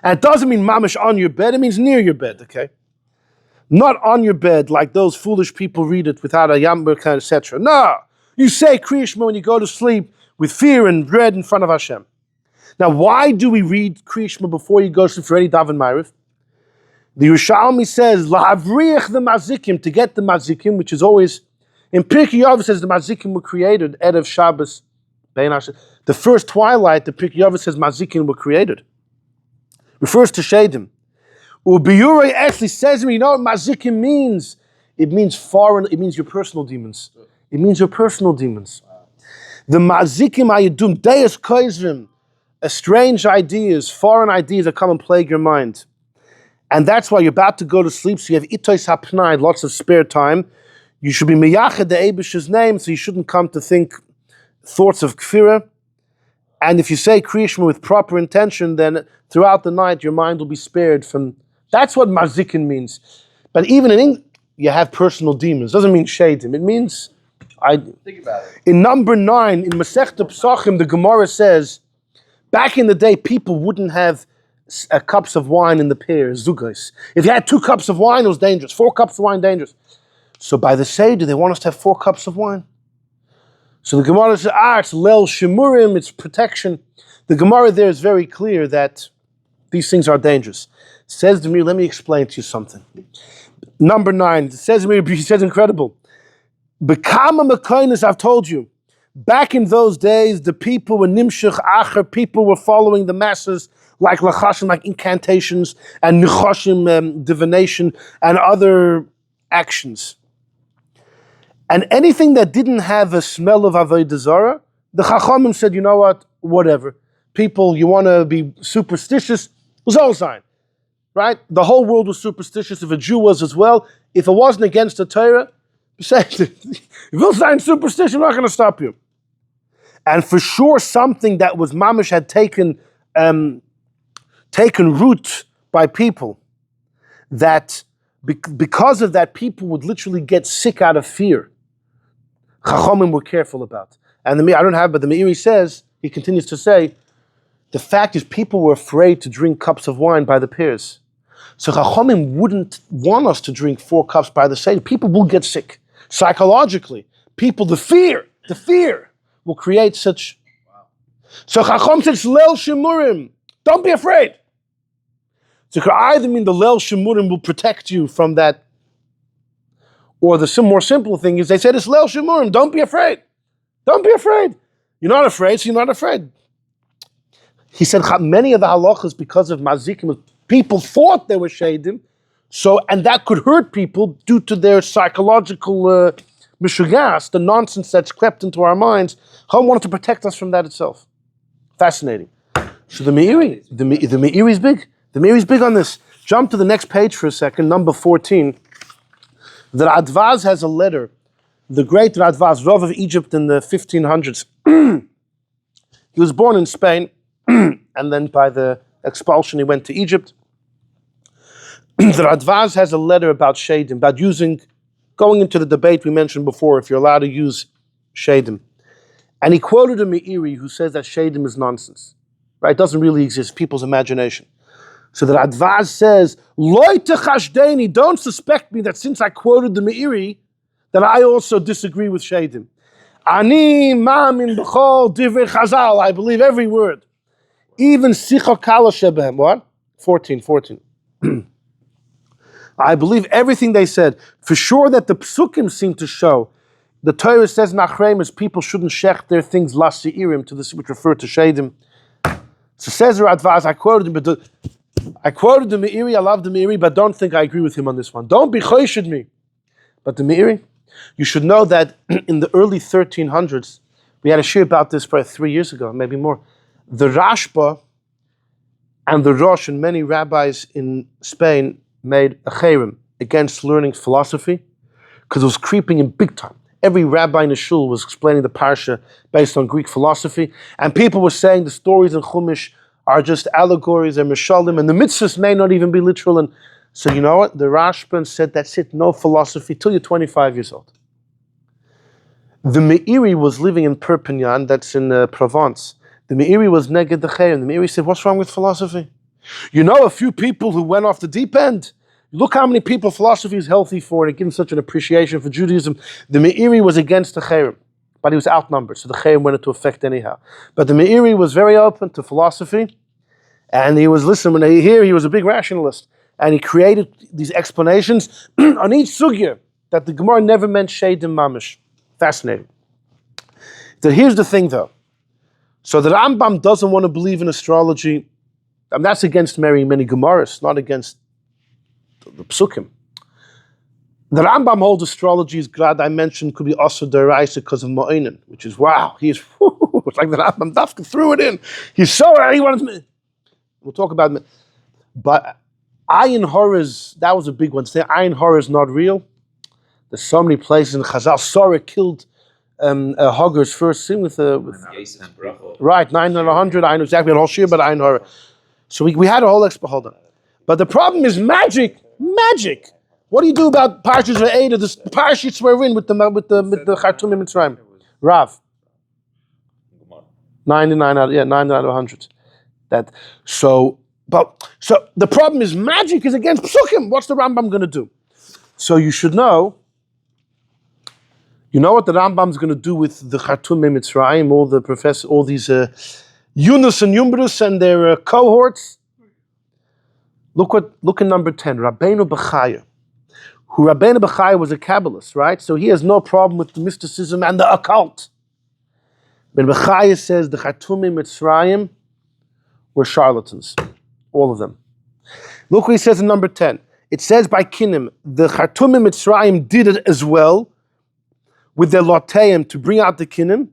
And it doesn't mean mamish on your bed, it means near your bed, okay? Not on your bed like those foolish people read it without a yamber, etc. No! You say Kriya Shema when you go to sleep with fear and dread in front of Hashem. Now, why do we read Kriya Shema before you go to sleep for any daven ma'ariv? The Yerushalmi says, Lahavriach the mazikim, to get the mazikim, which is always, in Pirkei Avos says the mazikim were created, Erev Shabbos, the first twilight, the Pirkei Avos says mazikim were created. Refers to Shadim. Ubiyurei actually says to me, you know what mazikim means? It means foreign, it means your personal demons. It means your personal demons. The mazikim ayudum, deus koizrim, strange ideas, foreign ideas that come and plague your mind. And that's why you're about to go to sleep, so you have itois hapnai, lots of spare time. You should be meyached the Eibish's name, so you shouldn't come to think thoughts of kfirah. And if you say Kriya Shema with proper intention, then throughout the night your mind will be spared from. That's what mazikin means. But even in English, you have personal demons. Doesn't mean shadim. It means. Think about it. In number 9, in Masechta Pesachim, the Gemorah says, back in the day, people wouldn't have cups of wine in the pairs, zugos. If you had 2 cups of wine, it was dangerous. 4 cups of wine, dangerous. So by the Seder, they want us to have 4 cups of wine. So the Gemara says, it's lel shemurim, it's protection. The Gemara there is very clear that these things are dangerous. Says to me, let me explain to you something. Number 9, it says to me, he says incredible. Bekama mekaynis, I've told you, back in those days, the people were nimshach acher, people were following the masses, like lachashim, like incantations, and nichoshim, divination, and other actions. And anything that didn't have a smell of avodah zarah, the chachamim said, you know what, whatever. People, you want to be superstitious, Zolzine, right? The whole world was superstitious, if a Jew was as well. If it wasn't against the Torah, if you'll sign superstition, I'm not going to stop you. And for sure, something that was mamish had taken root by people, that because of that, people would literally get sick out of fear. Chachamim were careful about. And I don't have, but the Meiri says, he continues to say, the fact is people were afraid to drink cups of wine by the pairs. So Chachamim wouldn't want us to drink 4 cups by the Seder. People will get sick. Psychologically, people, the fear will create such. Wow. So Chacham says, Lel Shemurim, don't be afraid. So it could either mean the Lel Shemurim will protect you from that, or the more simple thing is they said it's Lel Shemurim, don't be afraid. Don't be afraid. You're not afraid, so you're not afraid. He said many of the halachas, because of mazikim, people thought they were shadim, and that could hurt people due to their psychological mishugas, the nonsense that's crept into our minds. Chacham wanted to protect us from that itself. Fascinating. So the Meiri is big. The Meiri is big on this. Jump to the next page for a second, number 14. The Radvaz has a letter. The great Radvaz, Rav of Egypt in the 1500s. He was born in Spain, and then by the expulsion he went to Egypt. The Radvaz has a letter about Shadim, about going into the debate we mentioned before, if you're allowed to use Shadim. And he quoted a Meiri who says that Shadim is nonsense. Right? It doesn't really exist, people's imagination. So the Radvaz says, Loi techashdeni, don't suspect me that since I quoted the Meiri, that I also disagree with Shadim. Ani ma'amin b'chol divrei Chazal, I believe every word. Even sicha kala shebehem. What? 14. I believe everything they said. For sure that the psukim seem to show. The Torah says nachremis, people shouldn't shech their things lasi'irim, to this which refer to Shadim. So says the Radvaz, I quoted him, but I quoted the Meiri, I love the Meiri, but don't think I agree with him on this one. Don't be choshid me. But the Meiri, you should know that in the early 1300s, we had a shir about this probably 3 years ago, maybe more. The Rashba and the Rosh and many rabbis in Spain made a cherem against learning philosophy because it was creeping in big time. Every rabbi in the shul was explaining the parsha based on Greek philosophy, and people were saying the stories in Chumash are just allegories and mishalim, and the mitzvahs may not even be literal. And so you know what? The Rashban said, that's it, no philosophy till you're 25 years old. The Meiri was living in Perpignan, that's in Provence. The Meiri was neged the Chayim. The Meiri said, what's wrong with philosophy? You know a few people who went off the deep end. Look how many people philosophy is healthy for, and it gives such an appreciation for Judaism. The Meiri was against the Chayim, but he was outnumbered, so the Chayim went into effect anyhow. But the Meiri was very open to philosophy, and he was, listen, when he was a big rationalist, and he created these explanations on each sugya that the Gemara never meant Sheidim Mamish. Fascinating. So here's the thing though. So the Rambam doesn't want to believe in astrology, and that's against many Gemorahs, not against the Psukim. The Rambam holds astrology, is glad I mentioned, could be also deraisa because of Mo'inin, which is wow. It's like the Rambam Dafka threw it in. He's so he wanted me. We'll talk about it. But Ayin Horrors, that was a big one. Say Ayin Horror is not real. There's so many places in Chazal. Sorcery killed Hagar's first sin with right 900. I know exactly the whole shir, but Ayin Horror. So we had a whole hold on. But the problem is magic. Magic. What do you do about Parshas Ve'eda? The Parshas we're in with the Khartoum in Mitzrayim. Rav. 99 out of 100. So the problem is magic is against Psukim. What's the Rambam going to do? So you should know. You know what the Rambam's going to do with the Khartoum in Mitzrayim, all these Yunus and Yumbrus and their cohorts. Look at number 10, Rabbeinu Bechaya. Who Rabbeinu Bechaya was a Kabbalist, right? So he has no problem with the mysticism and the occult. But Bechaya says the Khartoum in Mitzrayim were charlatans, all of them. Look what he says in number 10. It says by Kinim, the Khartoum in Mitzrayim did it as well with their Loteim to bring out the Kinim,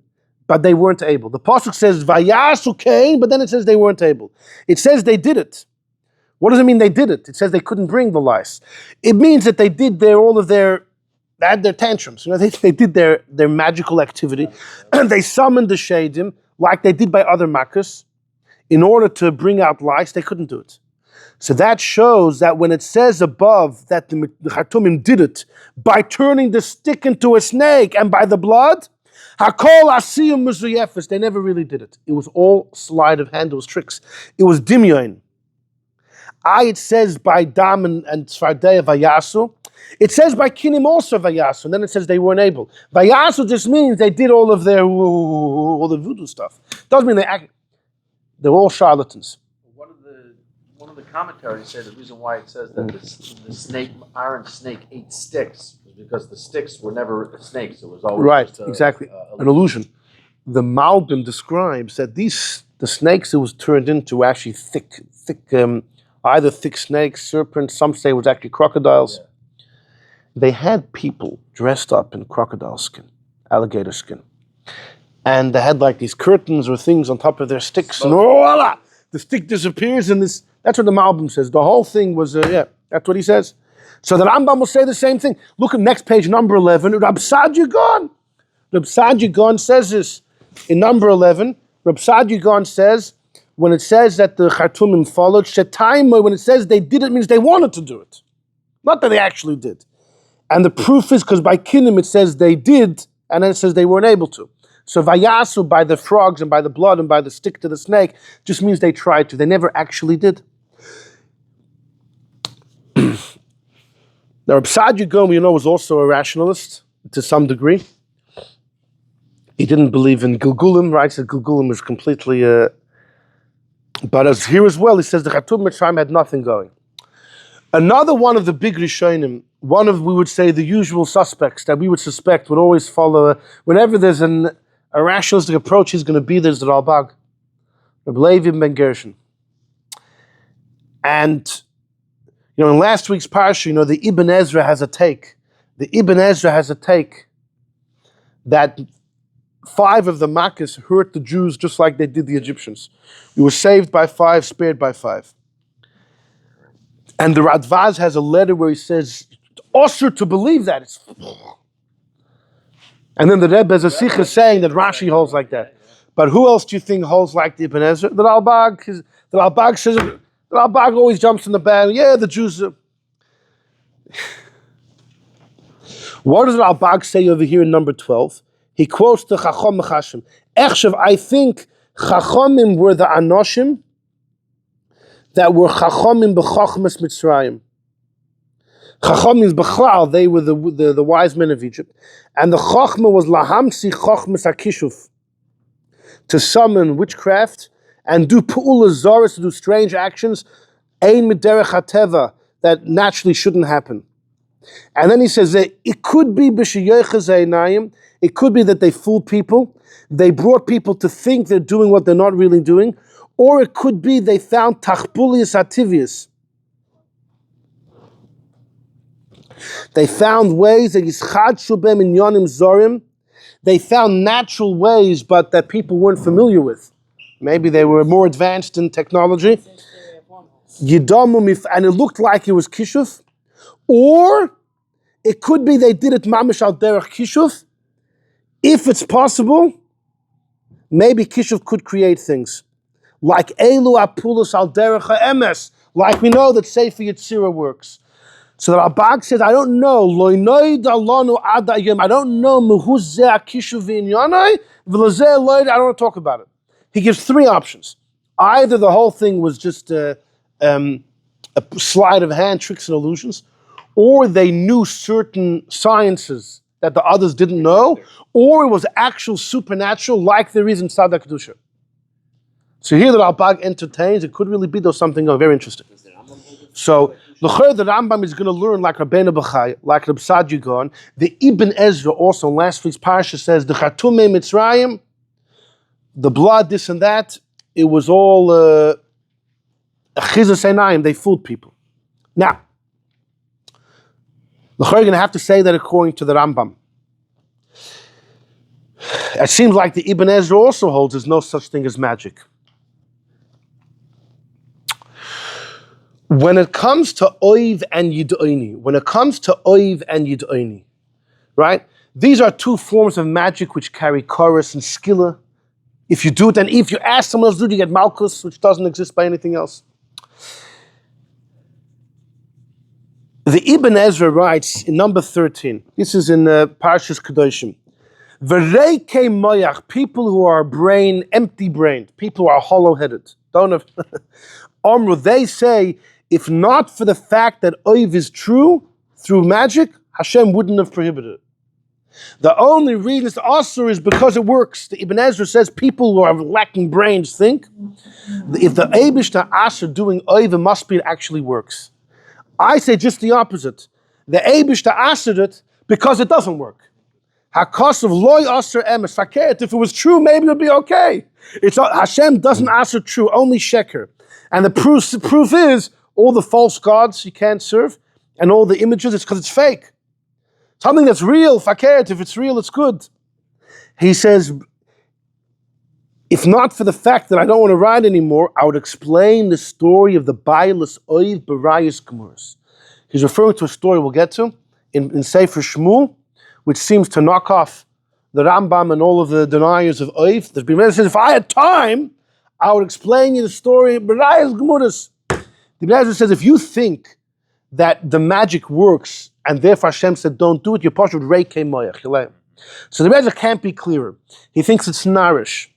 but they weren't able. The Pasuk says Vayasu Kain, but then it says they weren't able. It says they did it. What does it mean they did it? It says they couldn't bring the lice. It means that they did they had their tantrums. You know, they did their magical activity. And they summoned the Shadim, like they did by other Makkahs, in order to bring out lice. They couldn't do it. So that shows that when it says above that the Khartoumim did it by turning the stick into a snake and by the blood, Hakol Asiyum Muzuyefes, they never really did it. It was all sleight of hand, it was tricks. It was dimyon. It says by Dam and Tzvardeya Vayasu. It says by Kinim also Vayasu, and then it says they weren't able. Vayasu just means they did all of their all the voodoo stuff. Doesn't mean they're all charlatans. One of the commentaries say the reason why it says that the iron snake ate sticks was because the sticks were never snakes. It was always right, exactly an illusion. The Malbim describes that the snakes it was turned into were actually thick. Either thick snakes, serpents, some say it was actually crocodiles. Yeah. They had people dressed up in crocodile skin, alligator skin. And they had like these curtains or things on top of their sticks. And voila, the stick disappears and that's what the Malbim says. The whole thing was, that's what he says. So the Rambam will say the same thing. Look at next page, number 11. Rab Sadia Gon. Rab Sadia Gon says this in number 11. Rab Sadia Gon says, when it says that the Khartoumim followed, Shetaima, when it says they did it, means they wanted to do it. Not that they actually did. And the proof is because by Kinim it says they did, and then it says they weren't able to. So Vayasu, by the frogs and by the blood and by the stick to the snake, just means they tried to. They never actually did. Now, Reb Sadia Gaon, was also a rationalist to some degree. He didn't believe in Gilgulim, right? So Gilgulim was completely... But as here as well, he says the Khartoum Mitzrayim had nothing going. Another one of the big Rishonim, one of, we would say, the usual suspects that we would suspect would always follow, whenever there's a rationalistic approach, he's going to be there's the Ralbag, Reb Levi ben Gershon. And, in last week's parsha, the Ibn Ezra has a take. The Ibn Ezra has a take that 5 of the Makkahs hurt the Jews just like they did the Egyptians. We were saved by 5, spared by 5. And the Radvaz has a letter where he says, it's also to believe that. And then the Rebbe has a sikha saying that Rashi holds like that. But who else do you think holds like the Ibn Ezra? The Ralbag says, the Ralbag always jumps in the band. Yeah, the Jews. What does the Ralbag say over here in number 12? He quotes the Chacham Mechashim. Echshav, I think Chachomim were the Anoshim that were Chachomim b'Chochmas Mitzrayim. Chachomim is Bechlal, they were the wise men of Egypt. And the Chochma was Lahamsi Chochmas HaKishuf, to summon witchcraft and do Pu'ula Zoris, to do strange actions, Ein Miderech HaTeva, that naturally shouldn't happen. And then he says that it could be it could be that they fooled people, they brought people to think they're doing what they're not really doing, or it could be they found tachbulius ativius. They found ways that yischadshu bem inyonim zorim. They found natural ways, but that people weren't familiar with. Maybe they were more advanced in technology. And it looked like it was kishuf, or it could be they did it mamish al derech kishuf. If it's possible, maybe kishuf could create things. Like elu apulus al derech ha'emes, like we know that Sefer Yetzirah works. So the Rabban says, I don't know, lo noid alonu ad hayom, I don't know mehuzeh kishuf v'inyanai, v'lezeh loid, I don't want to talk about it. He gives three options. Either the whole thing was just a sleight of hand, tricks and illusions, or they knew certain sciences that the others didn't know, or it was actual supernatural like there is in Tzaddik Kedusha. So here the Rambam entertains, it could really be though something very interesting. So the Rambam is going to learn like Rabbeinu Bachai, like Reb Saadia Gaon. The Ibn Ezra also, last week's parsha says, the Chatumei Mitzrayim, the blood, this and that, it was all Chizas Einayim, they fooled people. Now, you're going to have to say that according to the Rambam. It seems like the Ibn Ezra also holds there's no such thing as magic. When it comes to Oiv and Yid'oni, right? These are two forms of magic which carry chorus and skilla. If you do it, and if you ask someone else to do it, you get malchus, which doesn't exist by anything else. The Ibn Ezra writes in number 13, this is in Parshas Kedoshim, V'reikei moyach, people who are empty-brained, people who are hollow-headed, don't have, Omru, they say, if not for the fact that Oiv is true, through magic, Hashem wouldn't have prohibited it. The only reason it's also is because it works. The Ibn Ezra says people who are lacking brains think, if the Eibishter Asher doing Oiv, it must be it actually works. I say just the opposite. The Eibishter Asher it because it doesn't work. Hakos of loy Asher emes fakert. If it was true, maybe it would be okay. Hashem doesn't Asher true, only sheker. And the proof is all the false gods you can't serve, and all the images, it's because it's fake. Something that's real, fakert, if it's real, it's good. He says, if not for the fact that I don't want to write anymore, I would explain the story of the Bailas Oiv Berayis Gemorahs. He's referring to a story we'll get to in Sefer Shmuel, which seems to knock off the Rambam and all of the deniers of Oiv. The Rebbe says, if I had time, I would explain you the story of Berayis Gemorahs. The Rebbe says, if you think that the magic works, and therefore Hashem said, don't do it, you're partial with Reikei Moyach. So the Rebbe can't be clearer. He thinks it's narish.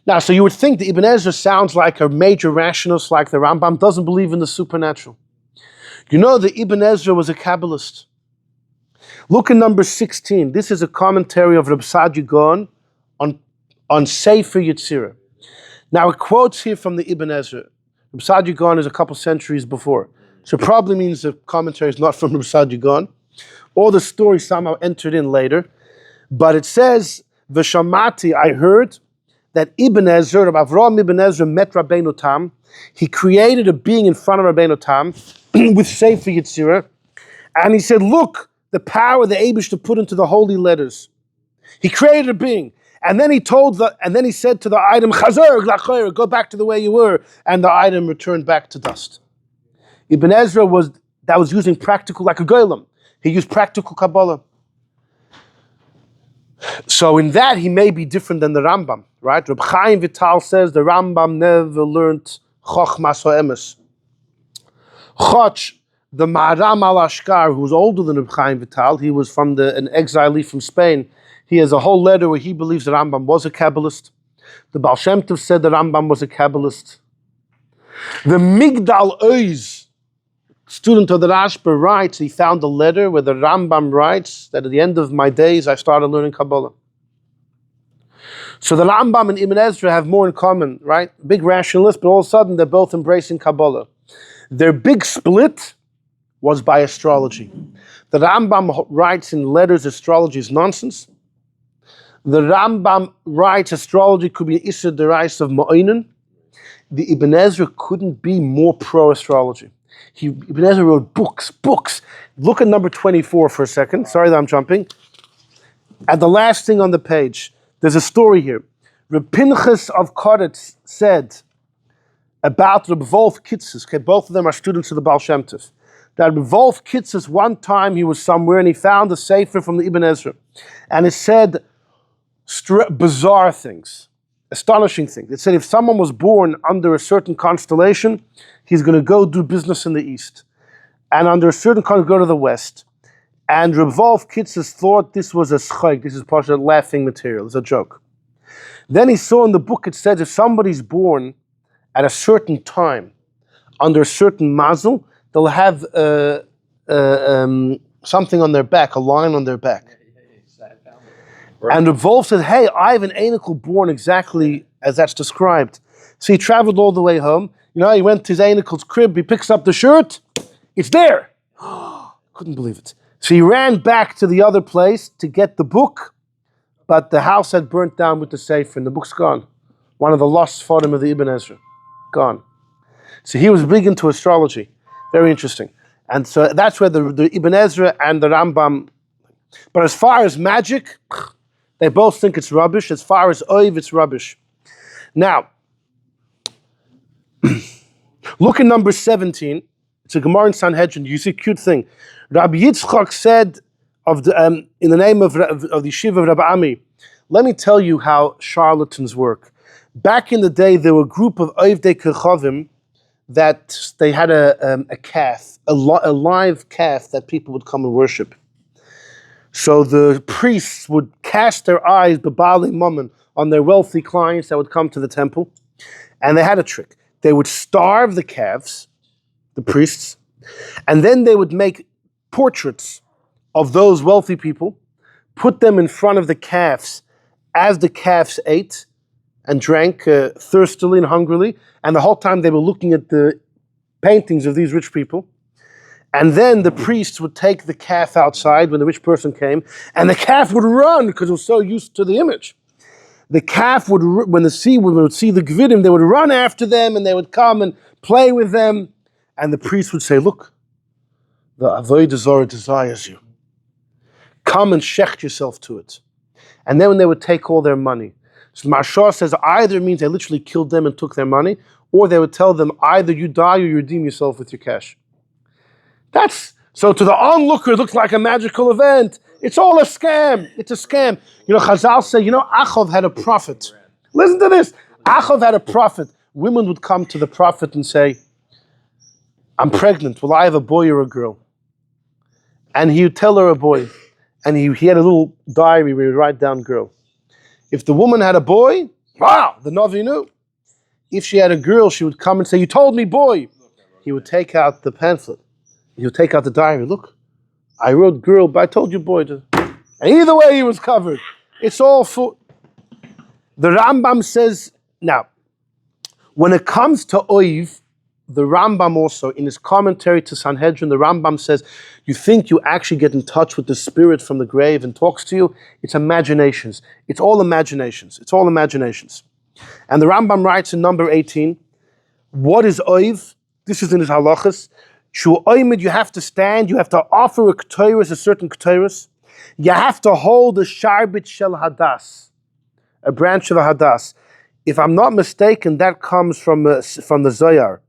Now, so you would think the Ibn Ezra sounds like a major rationalist, like the Rambam, doesn't believe in the supernatural. You know, the Ibn Ezra was a Kabbalist. Look at number 16. This is a commentary of Reb Saadia Gaon on Sefer Yetzirah. Now, it quotes here from the Ibn Ezra. Reb Saadia Gaon is a couple centuries before. So it probably means the commentary is not from Reb Saadia Gaon. Or the story somehow entered in later. But it says, V'shamati, I heard, that Ibn Ezra, Rav Avraham Ibn Ezra met Rabbeinu Tam. He created a being in front of Rabbeinu Tam with Sefer Yetzirah. And he said, look, the power the Eibush to put into the holy letters. He created a being. And then he said to the item, Chazar, Glachayr, go back to the way you were. And the item returned back to dust. Ibn Ezra was using practical, like a golem. He used practical Kabbalah. So in that, he may be different than the Rambam, right? Reb Chaim Vital says the Rambam never learned Chochmas Ha'emes. Choch, the Maharam al-Ashkar, who's older than Reb Chaim Vital, he was from an exilee from Spain. He has a whole letter where he believes the Rambam was a Kabbalist. The Baal Shem Tov said the Rambam was a Kabbalist. The Migdal Oiz, student of the Rashba, writes, he found a letter where the Rambam writes that at the end of my days I started learning Kabbalah. So the Rambam and Ibn Ezra have more in common, right? Big rationalists, but all of a sudden they're both embracing Kabbalah. Their big split was by astrology. The Rambam writes in letters astrology is nonsense. The Rambam writes astrology could be Isser Derais of Ma'oinen. The Ibn Ezra couldn't be more pro-astrology. Ibn Ezra wrote books. Look at number 24 for a second. Sorry that I'm jumping. At the last thing on the page, there's a story here. Reb Pinchas of Koretz said about Reb Wolf Kitzes, okay, both of them are students of the Baal Shem Tov, that Reb Wolf Kitzes, one time he was somewhere and he found a sefer from the Ibn Ezra, and it said bizarre things, astonishing things. It said if someone was born under a certain constellation, he's going to go do business in the east, and under a certain constellation, go to the west. And Reb Wolf Kitzes thought this was a schayk, this is part of laughing material, it's a joke. Then he saw in the book, it says if somebody's born at a certain time, under a certain mazel, they'll have something on their back, a line on their back. And Reb Wolf said, hey, I have an anicle born exactly as that's described. So he traveled all the way home. You know, he went to his anicle's crib, he picks up the shirt, it's there. Couldn't believe it. So he ran back to the other place to get the book, but the house had burnt down with the sefer and the book's gone. One of the lost photos of the Ibn Ezra. Gone. So he was big into astrology. Very interesting. And so that's where the Ibn Ezra and the Rambam. But as far as magic, they both think it's rubbish. As far as oiv, it's rubbish. Now, look at number 17. It's a Gemara in Sanhedrin. You see a cute thing. Rabbi Yitzchak said in the name of the Yeshiva of Rabbi Ami, let me tell you how charlatans work. Back in the day, there were a group of Oivdei Kechavim that they had a calf, a live calf that people would come and worship. So the priests would cast their eyes, b'balei mammon, on their wealthy clients that would come to the temple, and they had a trick. They would starve the calves, the priests, and then they would make portraits of those wealthy people, put them in front of the calves as the calves ate and drank thirstily and hungrily, and the whole time they were looking at the paintings of these rich people. And then the priests would take the calf outside when the rich person came, and the calf would run because it was so used to the image. The calf would, when would see the Gvidim, they would run after them and they would come and play with them. And the priest would say, look, the Avodah Zarah desires you. Come and shecht yourself to it. And then when they would take all their money. So the Maharsha says either it means they literally killed them and took their money, or they would tell them either you die or you redeem yourself with your cash. So to the onlooker, it looks like a magical event. It's all a scam. It's a scam. You know, Chazal say, Achov had a prophet. Listen to this. Achov had a prophet. Women would come to the prophet and say, I'm pregnant. Will I have a boy or a girl? And he would tell her a boy. And he had a little diary where he would write down girl. If the woman had a boy, wow, the Navi knew. If she had a girl, she would come and say, you told me boy. He would take out the pamphlet. He would take out the diary. Look, I wrote girl, but I told you boy. And either way, he was covered. It's all full. The Rambam says, now, when it comes to oiv, the Rambam also, in his commentary to Sanhedrin, the Rambam says, you think you actually get in touch with the spirit from the grave and talks to you? It's imaginations. It's all imaginations. It's all imaginations. And the Rambam writes in number 18, what is oiv? This is in his halachas. Shu oimid, you have to stand, you have to offer a ketores, a certain ketores. You have to hold a sharbit shel hadas, a branch of a hadas. If I'm not mistaken, that comes from the Zohar.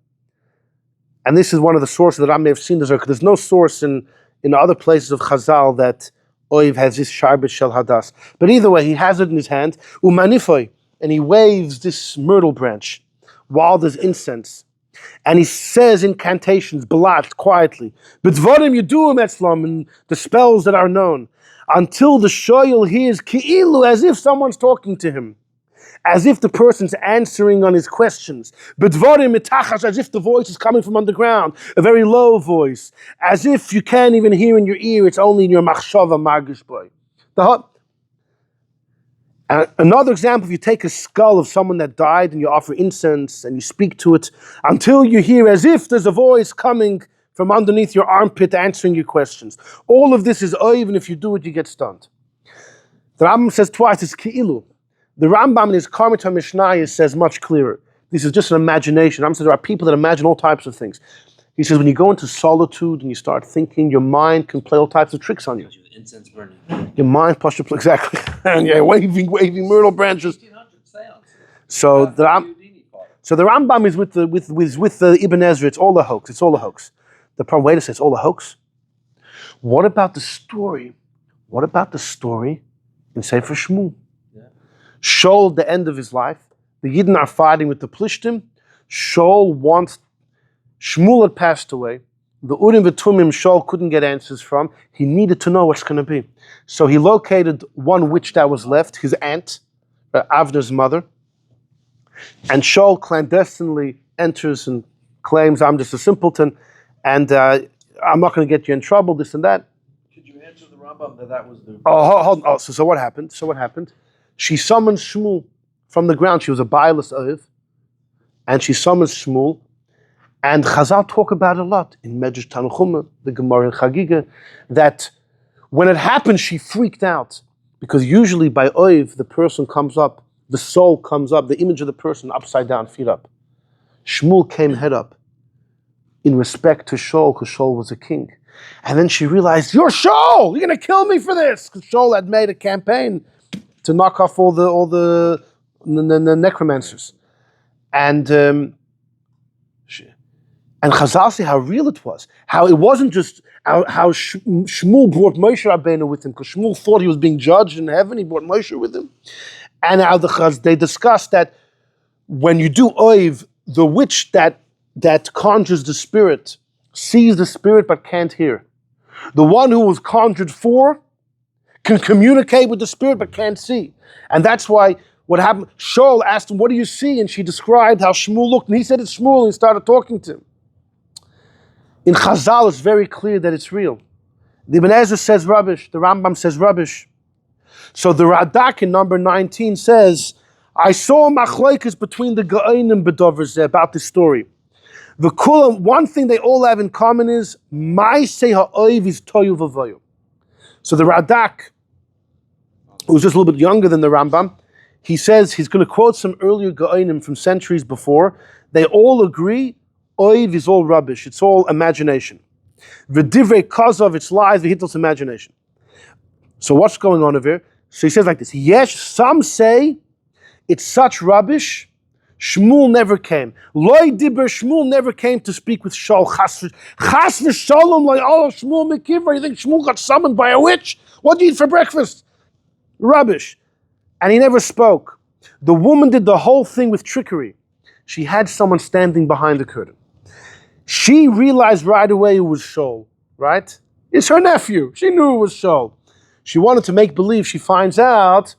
And this is one of the sources that I may have seen the Zohar, because there's no source in other places of Chazal that oiv has this sharbit shel hadas. But either way, he has it in his hand, umanifoy, and he waves this myrtle branch while there's incense. And he says incantations, balat, quietly. B'dvarim yeduim etzlam, and the spells that are known, until the shoyel hears ki'ilu, as if someone's talking to him. as if the person's answering on his questions. B'dvarim mitachash, as if the voice is coming from underground, a very low voice, as if you can't even hear in your ear, it's only in your machshava margish boy. Another example, if you take a skull of someone that died and you offer incense and you speak to it until you hear as if there's a voice coming from underneath your armpit answering your questions. All of this is even if you do it, you get stunned. The Rambam says twice, it's ki'ilu. The Rambam in his Karmita Mishnayos says much clearer. This is just an imagination. Rambam says there are people that imagine all types of things. He says when you go into solitude and you start thinking, your mind can play all types of tricks on you. Incense burning. Your mind, exactly. And yeah, waving myrtle branches. So the Rambam is with the Ibn Ezra. It's all a hoax. It's all a hoax. The problem, wait a second, it's all a hoax. What about the story? What about the story in Sefer Shmuel? Yeah. Shaul, at the end of his life, the Yidden are fighting with the Plishtim. Shmuel had passed away. The Urim V'Tumim Shaul couldn't get answers from. He needed to know what's going to be. So he located one witch that was left, his aunt, Avner's mother. And Shaul clandestinely enters and claims, I'm just a simpleton, and I'm not going to get you in trouble, this and that. Should you answer the Rambam that was the... hold on. So what happened? She summoned Shmuel from the ground. She was a Bailas Oiv. And she summons Shmuel. And Chazal talk about it a lot in Medrash Tanchuma, the Gemara in Chagiga, that when it happened, she freaked out. Because usually by Oiv, the person comes up, the soul comes up, the image of the person upside down, feet up. Shmuel came head up in respect to Shaul, because Shaul was a king. And then she realized, you're Shaul! You're going to kill me for this! Because Shaul had made a campaign to knock off all the necromancers. And Chazal say how real it was. How it wasn't just how Shmuel brought Moshe Rabbeinu with him, because Shmuel thought he was being judged in heaven, he brought Moshe with him. And how they discussed that when you do Oiv, the witch that conjures the spirit sees the spirit but can't hear. The one who was conjured for can communicate with the spirit but can't see. And that's why what happened, Shaul asked him, what do you see? And she described how Shmuel looked, and he said it's Shmuel, and he started talking to him. In Chazal, it's very clear that it's real. The Ibn Ezra says rubbish. The Rambam says rubbish. So the Radak in number 19 says, I saw machlokes between the Gaonim Bedovers about this story. The Kulam, one thing they all have in common is, Maase Rokeach is toyu v'voyu. So the Radak, who's just a little bit younger than the Rambam, he says he's going to quote some earlier Gaonim from centuries before. They all agree Oiv is all rubbish. It's all imagination. V'divrei kazov, it's lies, v'hitlos imagination. So what's going on over here? So he says like this. Yes, some say it's such rubbish. Shmuel never came. Loi diber, Shmuel never came to speak with Shaul. Chas v'shalom, like all of Shmuel Mekiva. You think Shmuel got summoned by a witch? What do you eat for breakfast? Rubbish. And he never spoke. The woman did the whole thing with trickery. She had someone standing behind the curtain. She realized right away it was Shaul, right? It's her nephew. She knew it was Shaul. She wanted to make believe. She finds out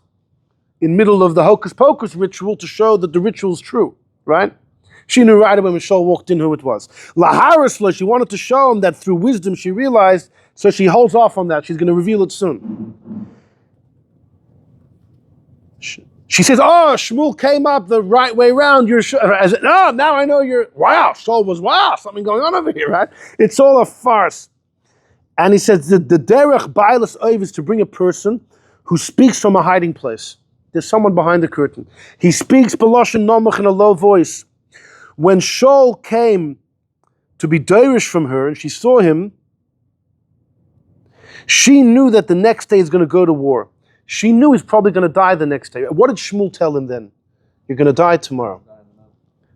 in middle of the hocus pocus ritual to show that the ritual is true, right? She knew right away when Shaul walked in who it was. Laharisla, she wanted to show him that through wisdom she realized, so she holds off on that. She's going to reveal it soon. She says, oh, Shmuel came up the right way around. Now I know you're, wow, Shaul was, something going on over here, right? It's all a farce. And he says, the derech bailas oiv is to bring a person who speaks from a hiding place. There's someone behind the curtain. He speaks beloshen nomach in a low voice. When Shaul came to be doirish from her and she saw him, she knew that the next day he's going to go to war. She knew he's probably going to die the next day. What did Shmuel tell him then? You're going to die tomorrow.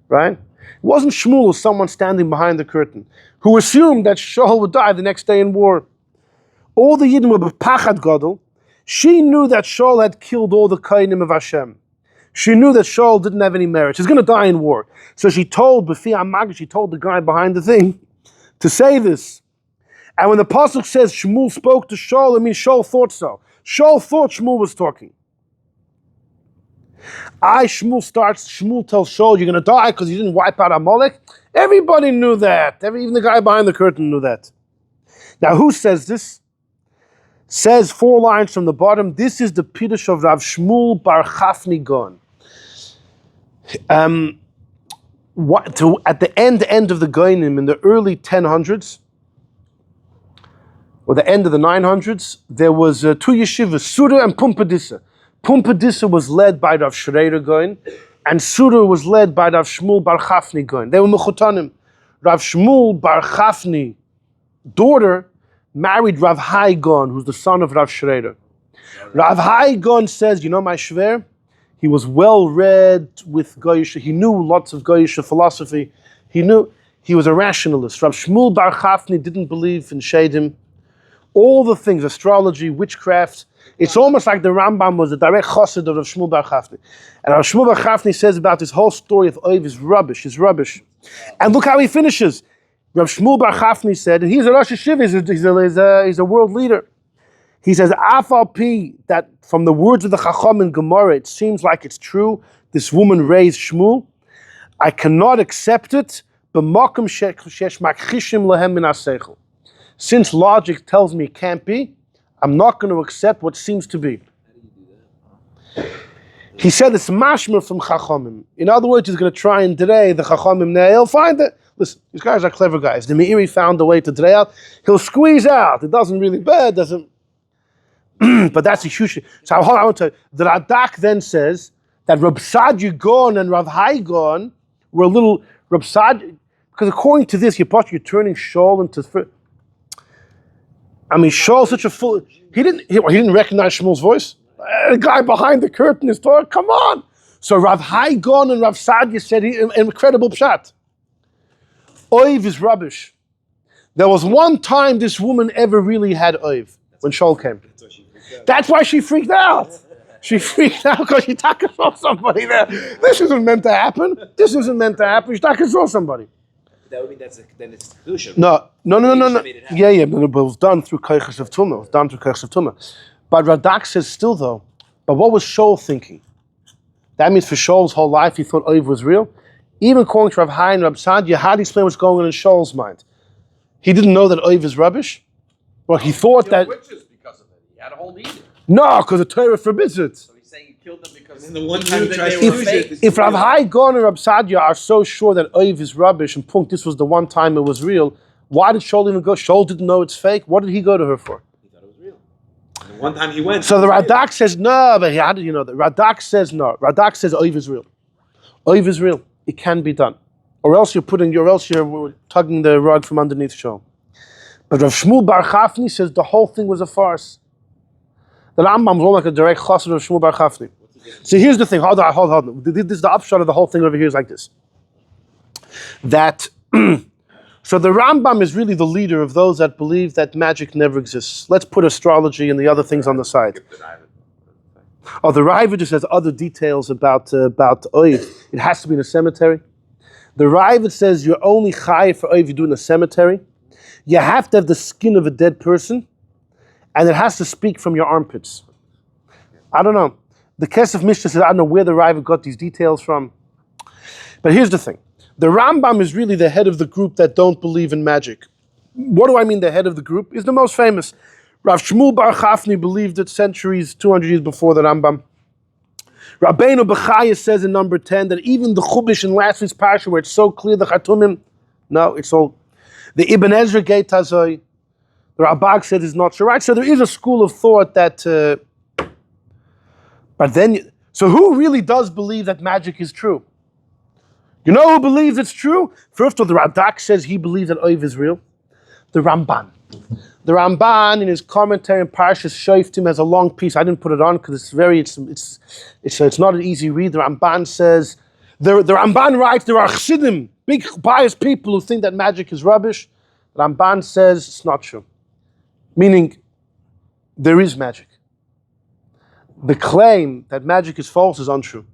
Right? It wasn't Shmuel, it was someone standing behind the curtain who assumed that Shaul would die the next day in war. All the Yidden were b'pachad gadol. She knew that Shaul had killed all the Kohanim of Hashem. She knew that Shaul didn't have any merit. He's going to die in war. So she told the guy behind the thing to say this. And when the pasuk says Shmuel spoke to Shaul, it means Shaul thought so. Shaul thought Shmuel was talking. Shmuel tells Shaul, you're going to die because you didn't wipe out Amalek. Everybody knew that. Even the guy behind the curtain knew that. Now, who says this? Says 4 lines from the bottom. This is the Pirush of Rav Shmuel Bar Chafni Gon. At the end of the Goinim in the early 1000s, or the end of the 900s, there was 2 yeshivas, Sura and Pumpadissa. Pumpadissa was led by Rav Shreira Goin, and Sura was led by Rav Shmuel Bar Chafni Goin. They were Mechutanim. Rav Shmuel Bar Chafni, daughter, married Rav Hai Gon, who's the son of Rav Shreira. Rav Hai Gon says, you know my shver? He was well read with Goyish. He knew lots of Goyish philosophy. He was a rationalist. Rav Shmuel Bar Chafni didn't believe in Shadim. All the things, astrology, witchcraft. It's almost like the Rambam was a direct chassid of Rav Shmuel Bar Chafni. And Rav Shmuel Bar Chafni says about this whole story of Oiv is rubbish, And look how he finishes. Rav Shmuel Bar Chafni said, and he's a Rosh Hashiva, he's a world leader. He says, Afal Pi, that from the words of the Chacham in Gemorah, it seems like it's true, this woman raised Shmuel. I cannot accept it, b'makom shesh makchishim lahem min haseichel. Since logic tells me it can't be, I'm not going to accept what seems to be. He said it's mashmer from Chachamim. In other words, he's going to try and delay the Chachamim. He'll find it. Listen, these guys are clever guys. The Meiri found a way to delay out. He'll squeeze out. It doesn't really bad, doesn't. But that's a huge. So I want to. The Radak then says that Rab Sadia Gon and Rav Hai Gon were a little Rab Sadia, because according to this, you're turning Shaul into. I mean, Shaul's such a fool. He didn't recognize Shmuel's voice. The guy behind the curtain is talking. Come on. So Rav Hai Gon and Rav Sadia said an incredible pshat. Oiv is rubbish. There was one time this woman ever really had Oiv when Shaul came. That's why she freaked out. She freaked out because she saw somebody there. This isn't meant to happen. She saw somebody. That would mean then it's Kedusha. No. Yeah, but it was done through Koiches of Tumah. But Radak says still though, but what was Shaul thinking? That means for Shaul's whole life he thought Oiv was real. Even according to Rav Hai and Rav Sadia, how do you explain what's going on in Shaul's mind? He didn't know that Oiv is rubbish? Well, he thought that... witches because of it. He had a whole edict. No, because the Torah forbids it. So he's saying he killed them because... And the one time he tries they were fake. If Rav Hai Gon and Rav Sadia are so sure that Oiv is rubbish and this was the one time it was real, why did Shaul even go? Shaul didn't know it's fake. What did he go to her for? He thought it was real. And the one time he went... So the Radak says no, but how did you know that? Radak says no. Radak says Oiv is real. Oiv is real. It can be done. Or else you're tugging the rug from underneath Shaul. But Rav Shmuel Bar Chafni says the whole thing was a farce. The Rambam was all like a direct chassid of Shmuel Bar Chafni. So here's the thing. Hold on. This is the upshot of the whole thing over here is like this. That so the Rambam is really the leader of those that believe that magic never exists. Let's put astrology and the other things on the side. Oh, the Rebbe just has other details about Oiv. It has to be in a cemetery. The Rebbe says you're only chayiv for Oiv you do in a cemetery. You have to have the skin of a dead person, and it has to speak from your armpits. I don't know. The Kesef Mishnah says, I don't know where the Rebbe got these details from. But here's the thing. The Rambam is really the head of the group that don't believe in magic. What do I mean the head of the group? Is the most famous. Rav Shmuel Bar Chafni believed it centuries, 200 years before the Rambam. Rabbeinu Bechaya says in number 10 that even the Chubish in last week's parsha where it's so clear the Chatumim, no, it's all... The Ibn Ezra Gate Hazoy, the Rabag said is not so right. So there is a school of thought that... but then... So who really does believe that magic is true? You know who believes it's true? First of all, the Radak says he believes that Oiv is real. The Ramban. The Ramban in his commentary on Parshas Shoftim has a long piece. I didn't put it on because it's not an easy read. The Ramban says... The Ramban writes there are chassidim, big pious people who think that magic is rubbish. The Ramban says it's not true. Meaning, there is magic. The claim that magic is false is untrue.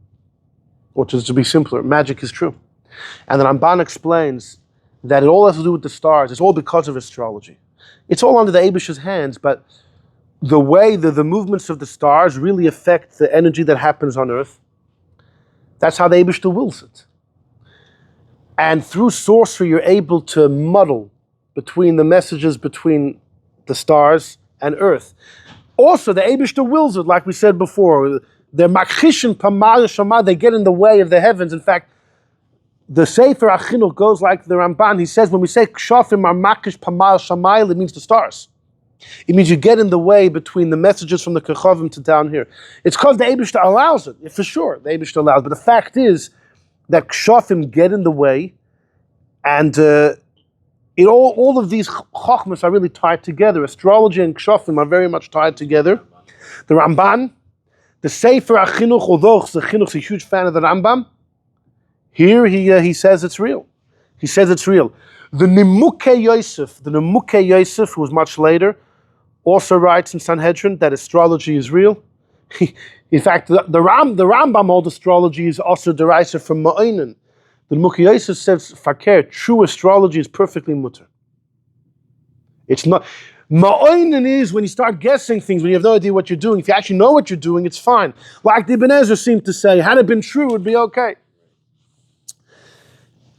Or to be simpler, magic is true. And the Ramban explains that it all has to do with the stars. It's all because of astrology. It's all under the Eibish's hands, but the way the movements of the stars really affect the energy that happens on Earth. That's how the Eibishter wills it. And through sorcery, you're able to muddle between the messages between the stars and earth. Also, the Eibishter wills it, like we said before. They're makhishin pamal shama, they get in the way of the heavens. In fact, the Sefer Achinuch goes like the Ramban. He says when we say kshafim are makish pamal shamayl, it means the stars. It means you get in the way between the messages from the Kechavim to down here. It's because the Eibishter allows it, for sure. The Eibishter allows, but the fact is that kshafim get in the way, and all of these chokhmas are really tied together. Astrology and kshafim are very much tied together. The Ramban, the Sefer Achinuch, although the Chinuch's a huge fan of the Rambam, here he says it's real. He says it's real. The Nimukei Yosef, who was much later, also writes in Sanhedrin that astrology is real. In fact, the Rambam old astrology is also derisive from Ma'oinen. The Nimukei Yosef says, Fakir, true astrology is perfectly mutter. It's not. Ma'oinen is when you start guessing things, when you have no idea what you're doing. If you actually know what you're doing, it's fine. Like the Ibn Ezra seemed to say, had it been true, it would be okay.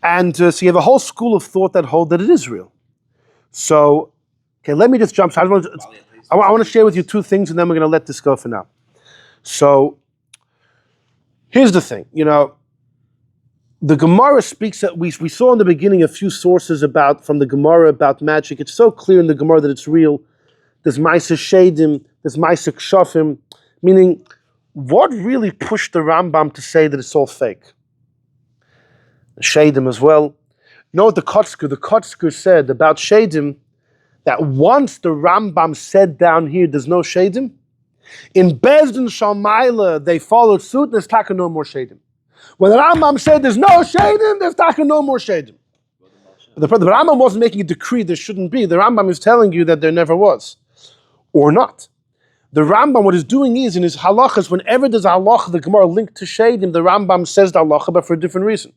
And so you have a whole school of thought that hold that it is real. So, okay, let me just jump. I want to share with you two things, and then we're going to let this go for now. So, here's the thing. The Gemara speaks that we saw in the beginning a few sources from the Gemara about magic. It's so clear in the Gemara that it's real. There's Maase Shadim, there's Maase Kshafim, meaning what really pushed the Rambam to say that it's all fake? Shadim as well. You know what the Kotzker said about Shadim? That once the Rambam said down here, there's no Shadim, in Bezdin Shalmaila, they followed suit, there's taka no more Shadim. When the Rambam said there's no Shadim, there's taka no more Shadim. The Rambam wasn't making a decree there shouldn't be. The Rambam is telling you that there never was. Or not. The Rambam, what he's doing is, in his halachas, whenever there's a halacha, the Gemara linked to Shadim, the Rambam says the halacha, but for a different reason.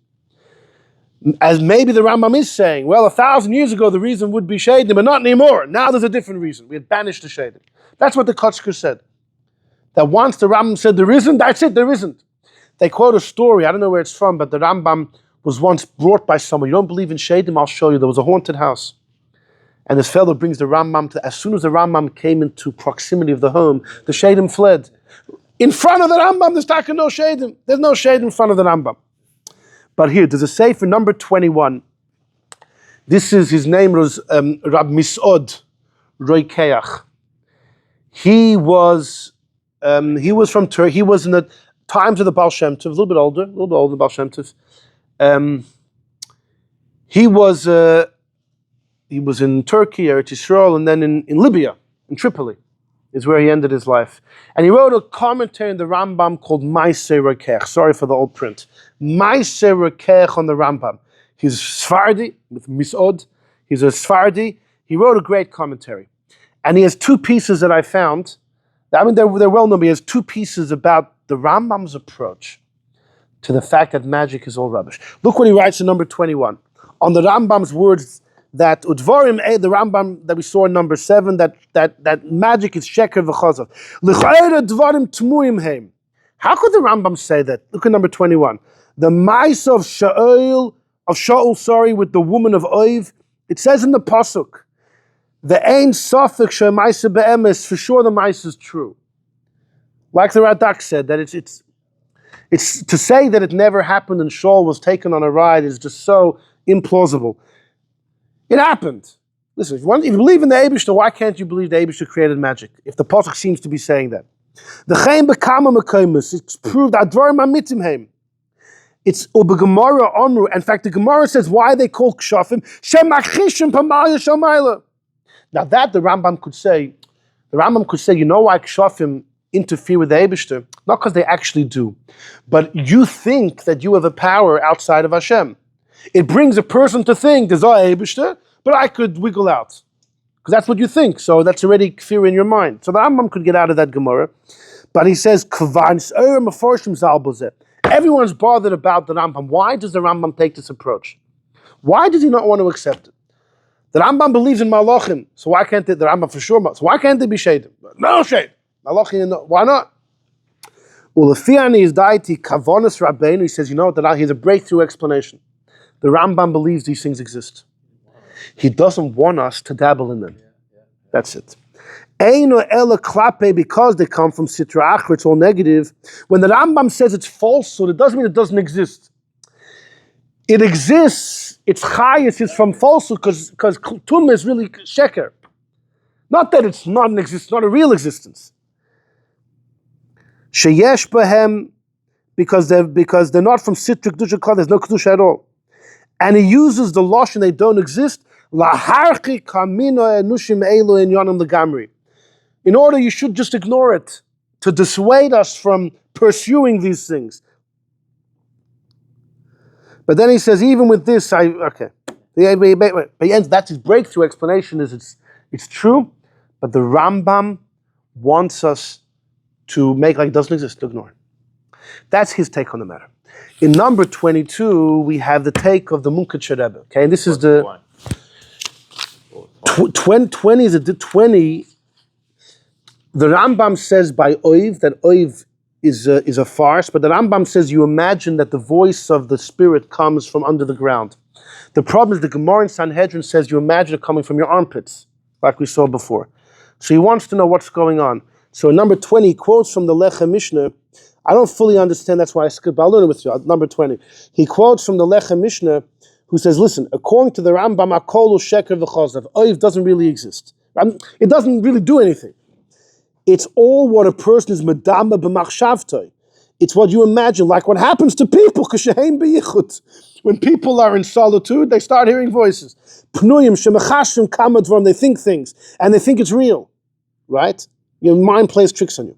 As maybe the Rambam is saying, well, 1,000 years ago the reason would be Shadim, but not anymore. Now there's a different reason. We had banished the Shadim. That's what the Kotzker said. That once the Rambam said there isn't, that's it, there isn't. They quote a story, I don't know where it's from, but the Rambam was once brought by someone. You don't believe in Shadim? I'll show you. There was a haunted house. And this fellow brings the Rambam as soon as the Rambam came into proximity of the home, the Shadim fled. In front of the Rambam, there's taka no Shadim. There's no Shadim in front of the Rambam. But here, there's a sefer number 21. This is, his name was Rab Misod Rokeach. He was from Turkey. He was in the times of the Baal Shem Tov, a little bit older than Baal Shem Tov. He was in Turkey, Eretz Yisrael, and then in Libya, in Tripoli, is where he ended his life. And he wrote a commentary in the Rambam called Maase Rokeach. Sorry for the old print. Maase Rokeach on the Rambam. He's Sephardi, with Misod. He's a Sephardi. He wrote a great commentary. And he has two pieces that I found. I mean, they're well known, but he has two pieces about the Rambam's approach to the fact that magic is all rubbish. Look what he writes in number 21. On the Rambam's words that Udvarim, the Rambam that we saw in number 7, that magic is sheker v'chazav. L'chayra dvarim tmuim heim. How could the Rambam say that? Look at number 21. The mice of Shaul, with the woman of Oiv, it says in the pasuk, the ein safek she'maisa be'emes, for sure the mice is true. Like the Radak said, that it's to say that it never happened and Shaul was taken on a ride is just so implausible. It happened. Listen, if you believe in the Eibishter, why can't you believe the Eibishter created magic? If the pasuk seems to be saying that. The Chaim Bekama Mekaymus, it's proved Advarim Amitim Heim. It's Gemorah Omru. In fact, the Gemara says why they call Kshafim Shemachishim Pamalya Shomayla. Now that the Rambam could say, you know why Kshafim interfere with the Eibishter? Not because they actually do, but you think that you have a power outside of Hashem. It brings a person to think there's a Eibishter, but I could wiggle out. Because that's what you think, so that's already fear in your mind. So the Rambam could get out of that Gemara. But he says, everyone's bothered about the Rambam. Why does the Rambam take this approach? Why does he not want to accept it? The Rambam believes in Malachim, so why can't the Rambam for sure, so why can't they be Shadim? No Shadim. Malachim, why not? Ulefiani is daiti kavonis rabbeinu. He says, you know what? That here's a breakthrough explanation. The Rambam believes these things exist. He doesn't want us to dabble in them. That's it. Eino ela klape, because they come from sitra achra, it's all negative. When the Rambam says it's falsehood, it doesn't mean it doesn't exist. It exists. Its chayis is from falsehood because tumah is really sheker. Not that it's not an existence, not a real existence. Sheyesh bahem, because they're not from sitra kedusha kol, there's no kedusha at all. And he uses the lashon they don't exist. Laharchi kamino enushim elu in yonam legamri. In order, you should just ignore it to dissuade us from pursuing these things. But then he says, even with this, okay. That's his breakthrough explanation. Is it's true, but the Rambam wants us to make like it doesn't exist, to ignore it. That's his take on the matter. In number 22, we have the take of the Munkatcher Rebbe. Okay, and this is the 20 is a 20. The Rambam says by Oiv that Oiv is a farce, but the Rambam says you imagine that the voice of the spirit comes from under the ground. The problem is the Gemorah in Sanhedrin says you imagine it coming from your armpits, like we saw before. So he wants to know what's going on. So in number 20, he quotes from the Lechem Mishnah. I don't fully understand, that's why I skipped. I'll learn it with you. Number 20. He quotes from the Lechem Mishnah, who says, listen, according to the Rambam, Akolu Sheker v'Chozav, Oiv doesn't really exist. It doesn't really do anything. It's all what a person is medama b'machshavtoi. It's what you imagine, like what happens to people, k'sheheim b'yichut. When people are in solitude, they start hearing voices. Pnuyim shemachashim kamadvom, they think things, and they think it's real, right? Your mind plays tricks on you.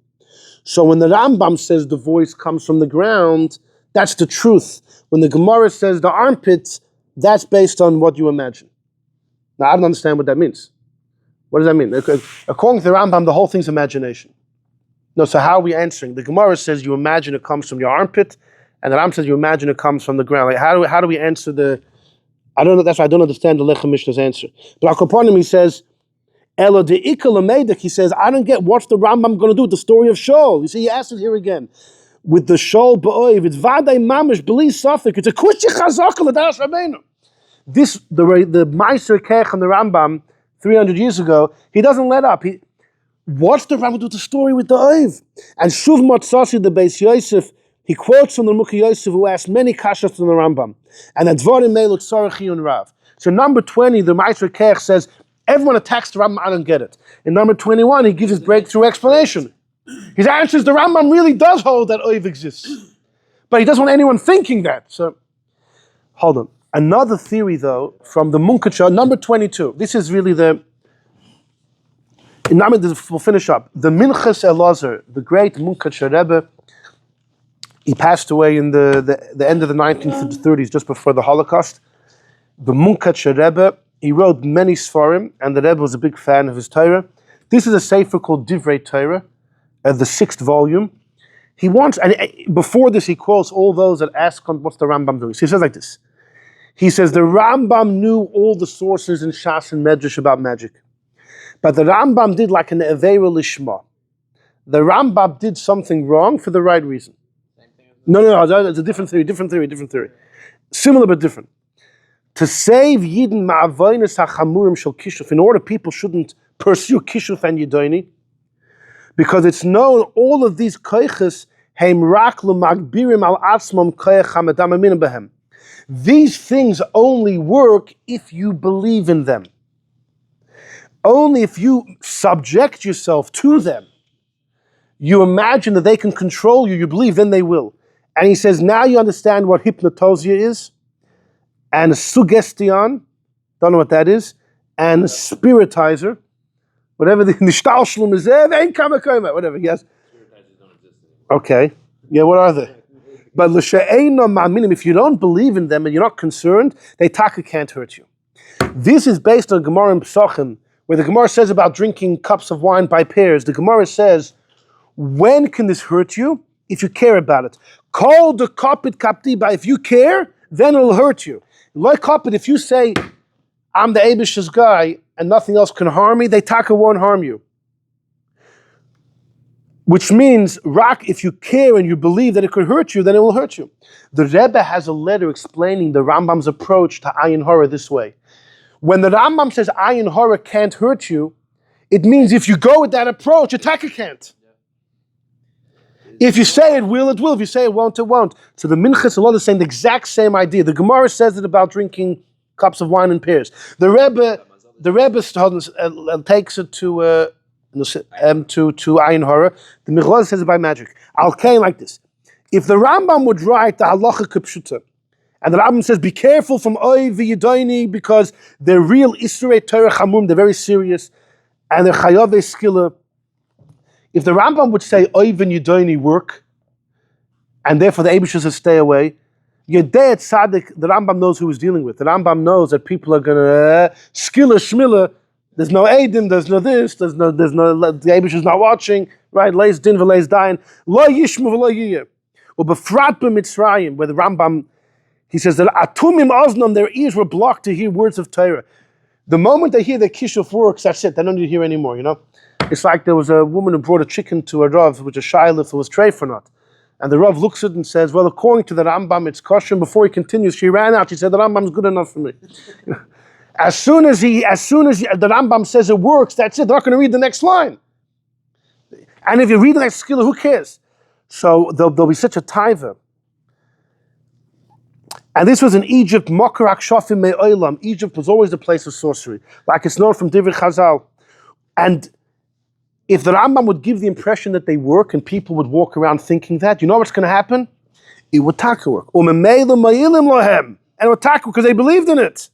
So when the Rambam says the voice comes from the ground, that's the truth. When the Gemorah says the armpits, that's based on what you imagine. Now, I don't understand what that means. What does that mean? According to the Rambam, the whole thing's imagination. No, so how are we answering? The Gemara says you imagine it comes from your armpit, and the Rambam says you imagine it comes from the ground. Like how do we answer the? I don't know. That's why I don't understand the Lechem Mishnah's answer. But Akoponim, he says, Elo de Ikalamedik, he says, I don't get what's the Rambam going to do with the story of Shaul. You see, he asked it here again. With the Shaul Ba'oiv, it's Vadai Mamish, Beli Safik, it's a Kushi Chazak L'das Rabbeinu. This, the Maase Rokeach and the Rambam, 300 years ago, he doesn't let up. What's the Rambam do with the story with the Oiv? And Shuv Matzasi, the Beis Yosef, he quotes from the Mukhi Yosef, who asked many kashas from the Rambam. And that's Dvarim Melech Sorcery and Rav. So number 20, the Maase Rokeach says, everyone attacks the Rambam, I don't get it. In number 21, he gives his breakthrough explanation. His answer is the Rambam really does hold that Oiv exists. But he doesn't want anyone thinking that. So, hold on. Another theory, though, from the Munkatcher, number 22. This is really we'll finish up. The Minchas Elazar, the great Munkatcher Rebbe, he passed away in the end of the 1930s, just before the Holocaust. The Munkatcher Rebbe, he wrote many Sfarim, and the Rebbe was a big fan of his Torah. This is a sefer called Divrei Torah, the 6th volume. He wants, and before this, he quotes all those that ask him, what's the Rambam doing? So he says like this. He says the Rambam knew all the sources in Shas and Medrash about magic. But the Rambam did like an Aveira Lishma. The Rambam did something wrong for the right reason. No, it's a different theory. Similar but different. To save Yidden ma'avoinus ha'chamurim shel Kishuf, in order people shouldn't pursue Kishuf and Yidoni, because it's known all of these koiches heim rak l'magbirim al atzmam koich hamadam aminim behem. These things only work if you believe in them. Only if you subject yourself to them, you imagine that they can control you, you believe, then they will. And he says, now you understand what hypnotosia is, and suggestion, don't know what that is, and spiritizer, whatever the nishtalshlum is there, whatever, yes. Okay, yeah, what are they? But if you don't believe in them and you're not concerned, they taka can't hurt you. This is based on Gemara in Pesachim, where the Gemara says about drinking cups of wine by pairs. The Gemara says, when can this hurt you? If you care about it. Call the kapit kaptiba. If you care, then it'll hurt you. Like kapit, if you say, I'm the Abish's guy and nothing else can harm me, they taka won't harm you. Which means, if you care and you believe that it could hurt you, then it will hurt you. The Rebbe has a letter explaining the Rambam's approach to Ayin Hara this way. When the Rambam says Ayin Hara can't hurt you, it means if you go with that approach, attacker can't. If you say it will, it will. If you say it won't, it won't. So the Minchas Allah is saying the exact same idea. The Gemorah says it about drinking cups of wine in pairs. The Rebbe takes it to Ayin Hara. The Michal says it by magic. I'll say like this: if the Rambam would write the halacha kipshuta, and the Rambam says, be careful from oy v'yidoini because they're real Isrei Torah Chamum, they're very serious, and they're chayave skilla. If the Rambam would say oy v'yidoini work, and therefore the Eibusha says stay away, Yedei Tzaddik, the Rambam knows who he's dealing with. The Rambam knows that people are going to skilla shmilla. There's no Aiden, there's no this, there's no, the Eibusha is not watching, right? Leis din v'leis dain, lo yishmu v'lo yiyeh. Or befrat b'mitzrayim, where the Rambam, he says that atumim oznam, their ears were blocked to hear words of Torah. The moment they hear that Kishuf works, that's it. They don't need to hear anymore, you know? It's like there was a woman who brought a chicken to a Rav, which a shayla if it was treif or not. And the Rav looks at it and says, well, according to the Rambam, it's kosher. And before he continues, she ran out. She said, the Rambam's good enough for me. As soon as the Rambam says it works, that's it. They're not going to read the next line. And if you read the next skill, who cares? So there'll be such a taiva. And this was in Egypt, Mokarak Shofim Me'olam. Egypt was always the place of sorcery. Like it's known from Divrei Chazal. And if the Rambam would give the impression that they work and people would walk around thinking that, you know what's going to happen? It would taka work. And it would taka because they believed in it.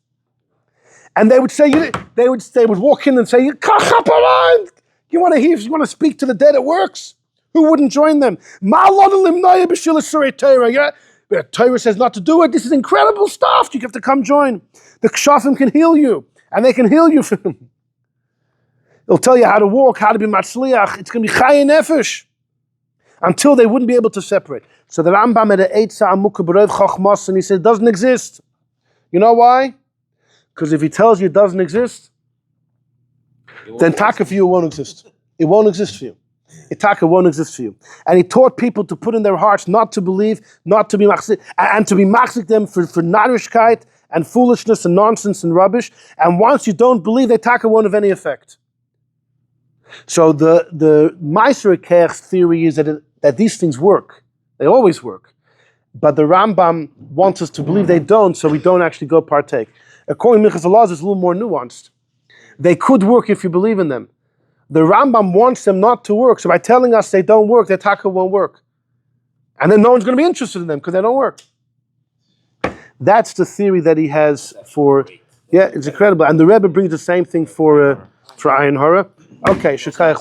And they would say, they would walk in and say, you want to speak to the dead, it works. Who wouldn't join them? Torah says not to do it. This is incredible stuff. You have to come join. The Kshafim can heal you. And they can heal you from them. They'll tell you how to walk, how to be matzliach. It's going to be chay nefesh. Until they wouldn't be able to separate. So the Rambam had an Eitzah Amukah B'Rov Chochmos, and he said it doesn't exist. You know why? Because if he tells you it doesn't exist, then taka for you won't exist. It won't exist for you. Itaka won't exist for you. And he taught people to put in their hearts not to believe, not to be machzik, and to be machzik them for narishkeit and foolishness and nonsense and rubbish. And once you don't believe, Itaka won't have any effect. So the Maase Rokeach theory is that these things work. They always work. But the Rambam wants us to believe they don't, so we don't actually go partake. According to Minchas Allah, it's a little more nuanced. They could work if you believe in them. The Rambam wants them not to work, so by telling us they don't work, their taka won't work. And then no one's going to be interested in them because they don't work. That's the theory that he has for, yeah, it's incredible. And the Rebbe brings the same thing for Ayin Hara. Okay, Shekayach.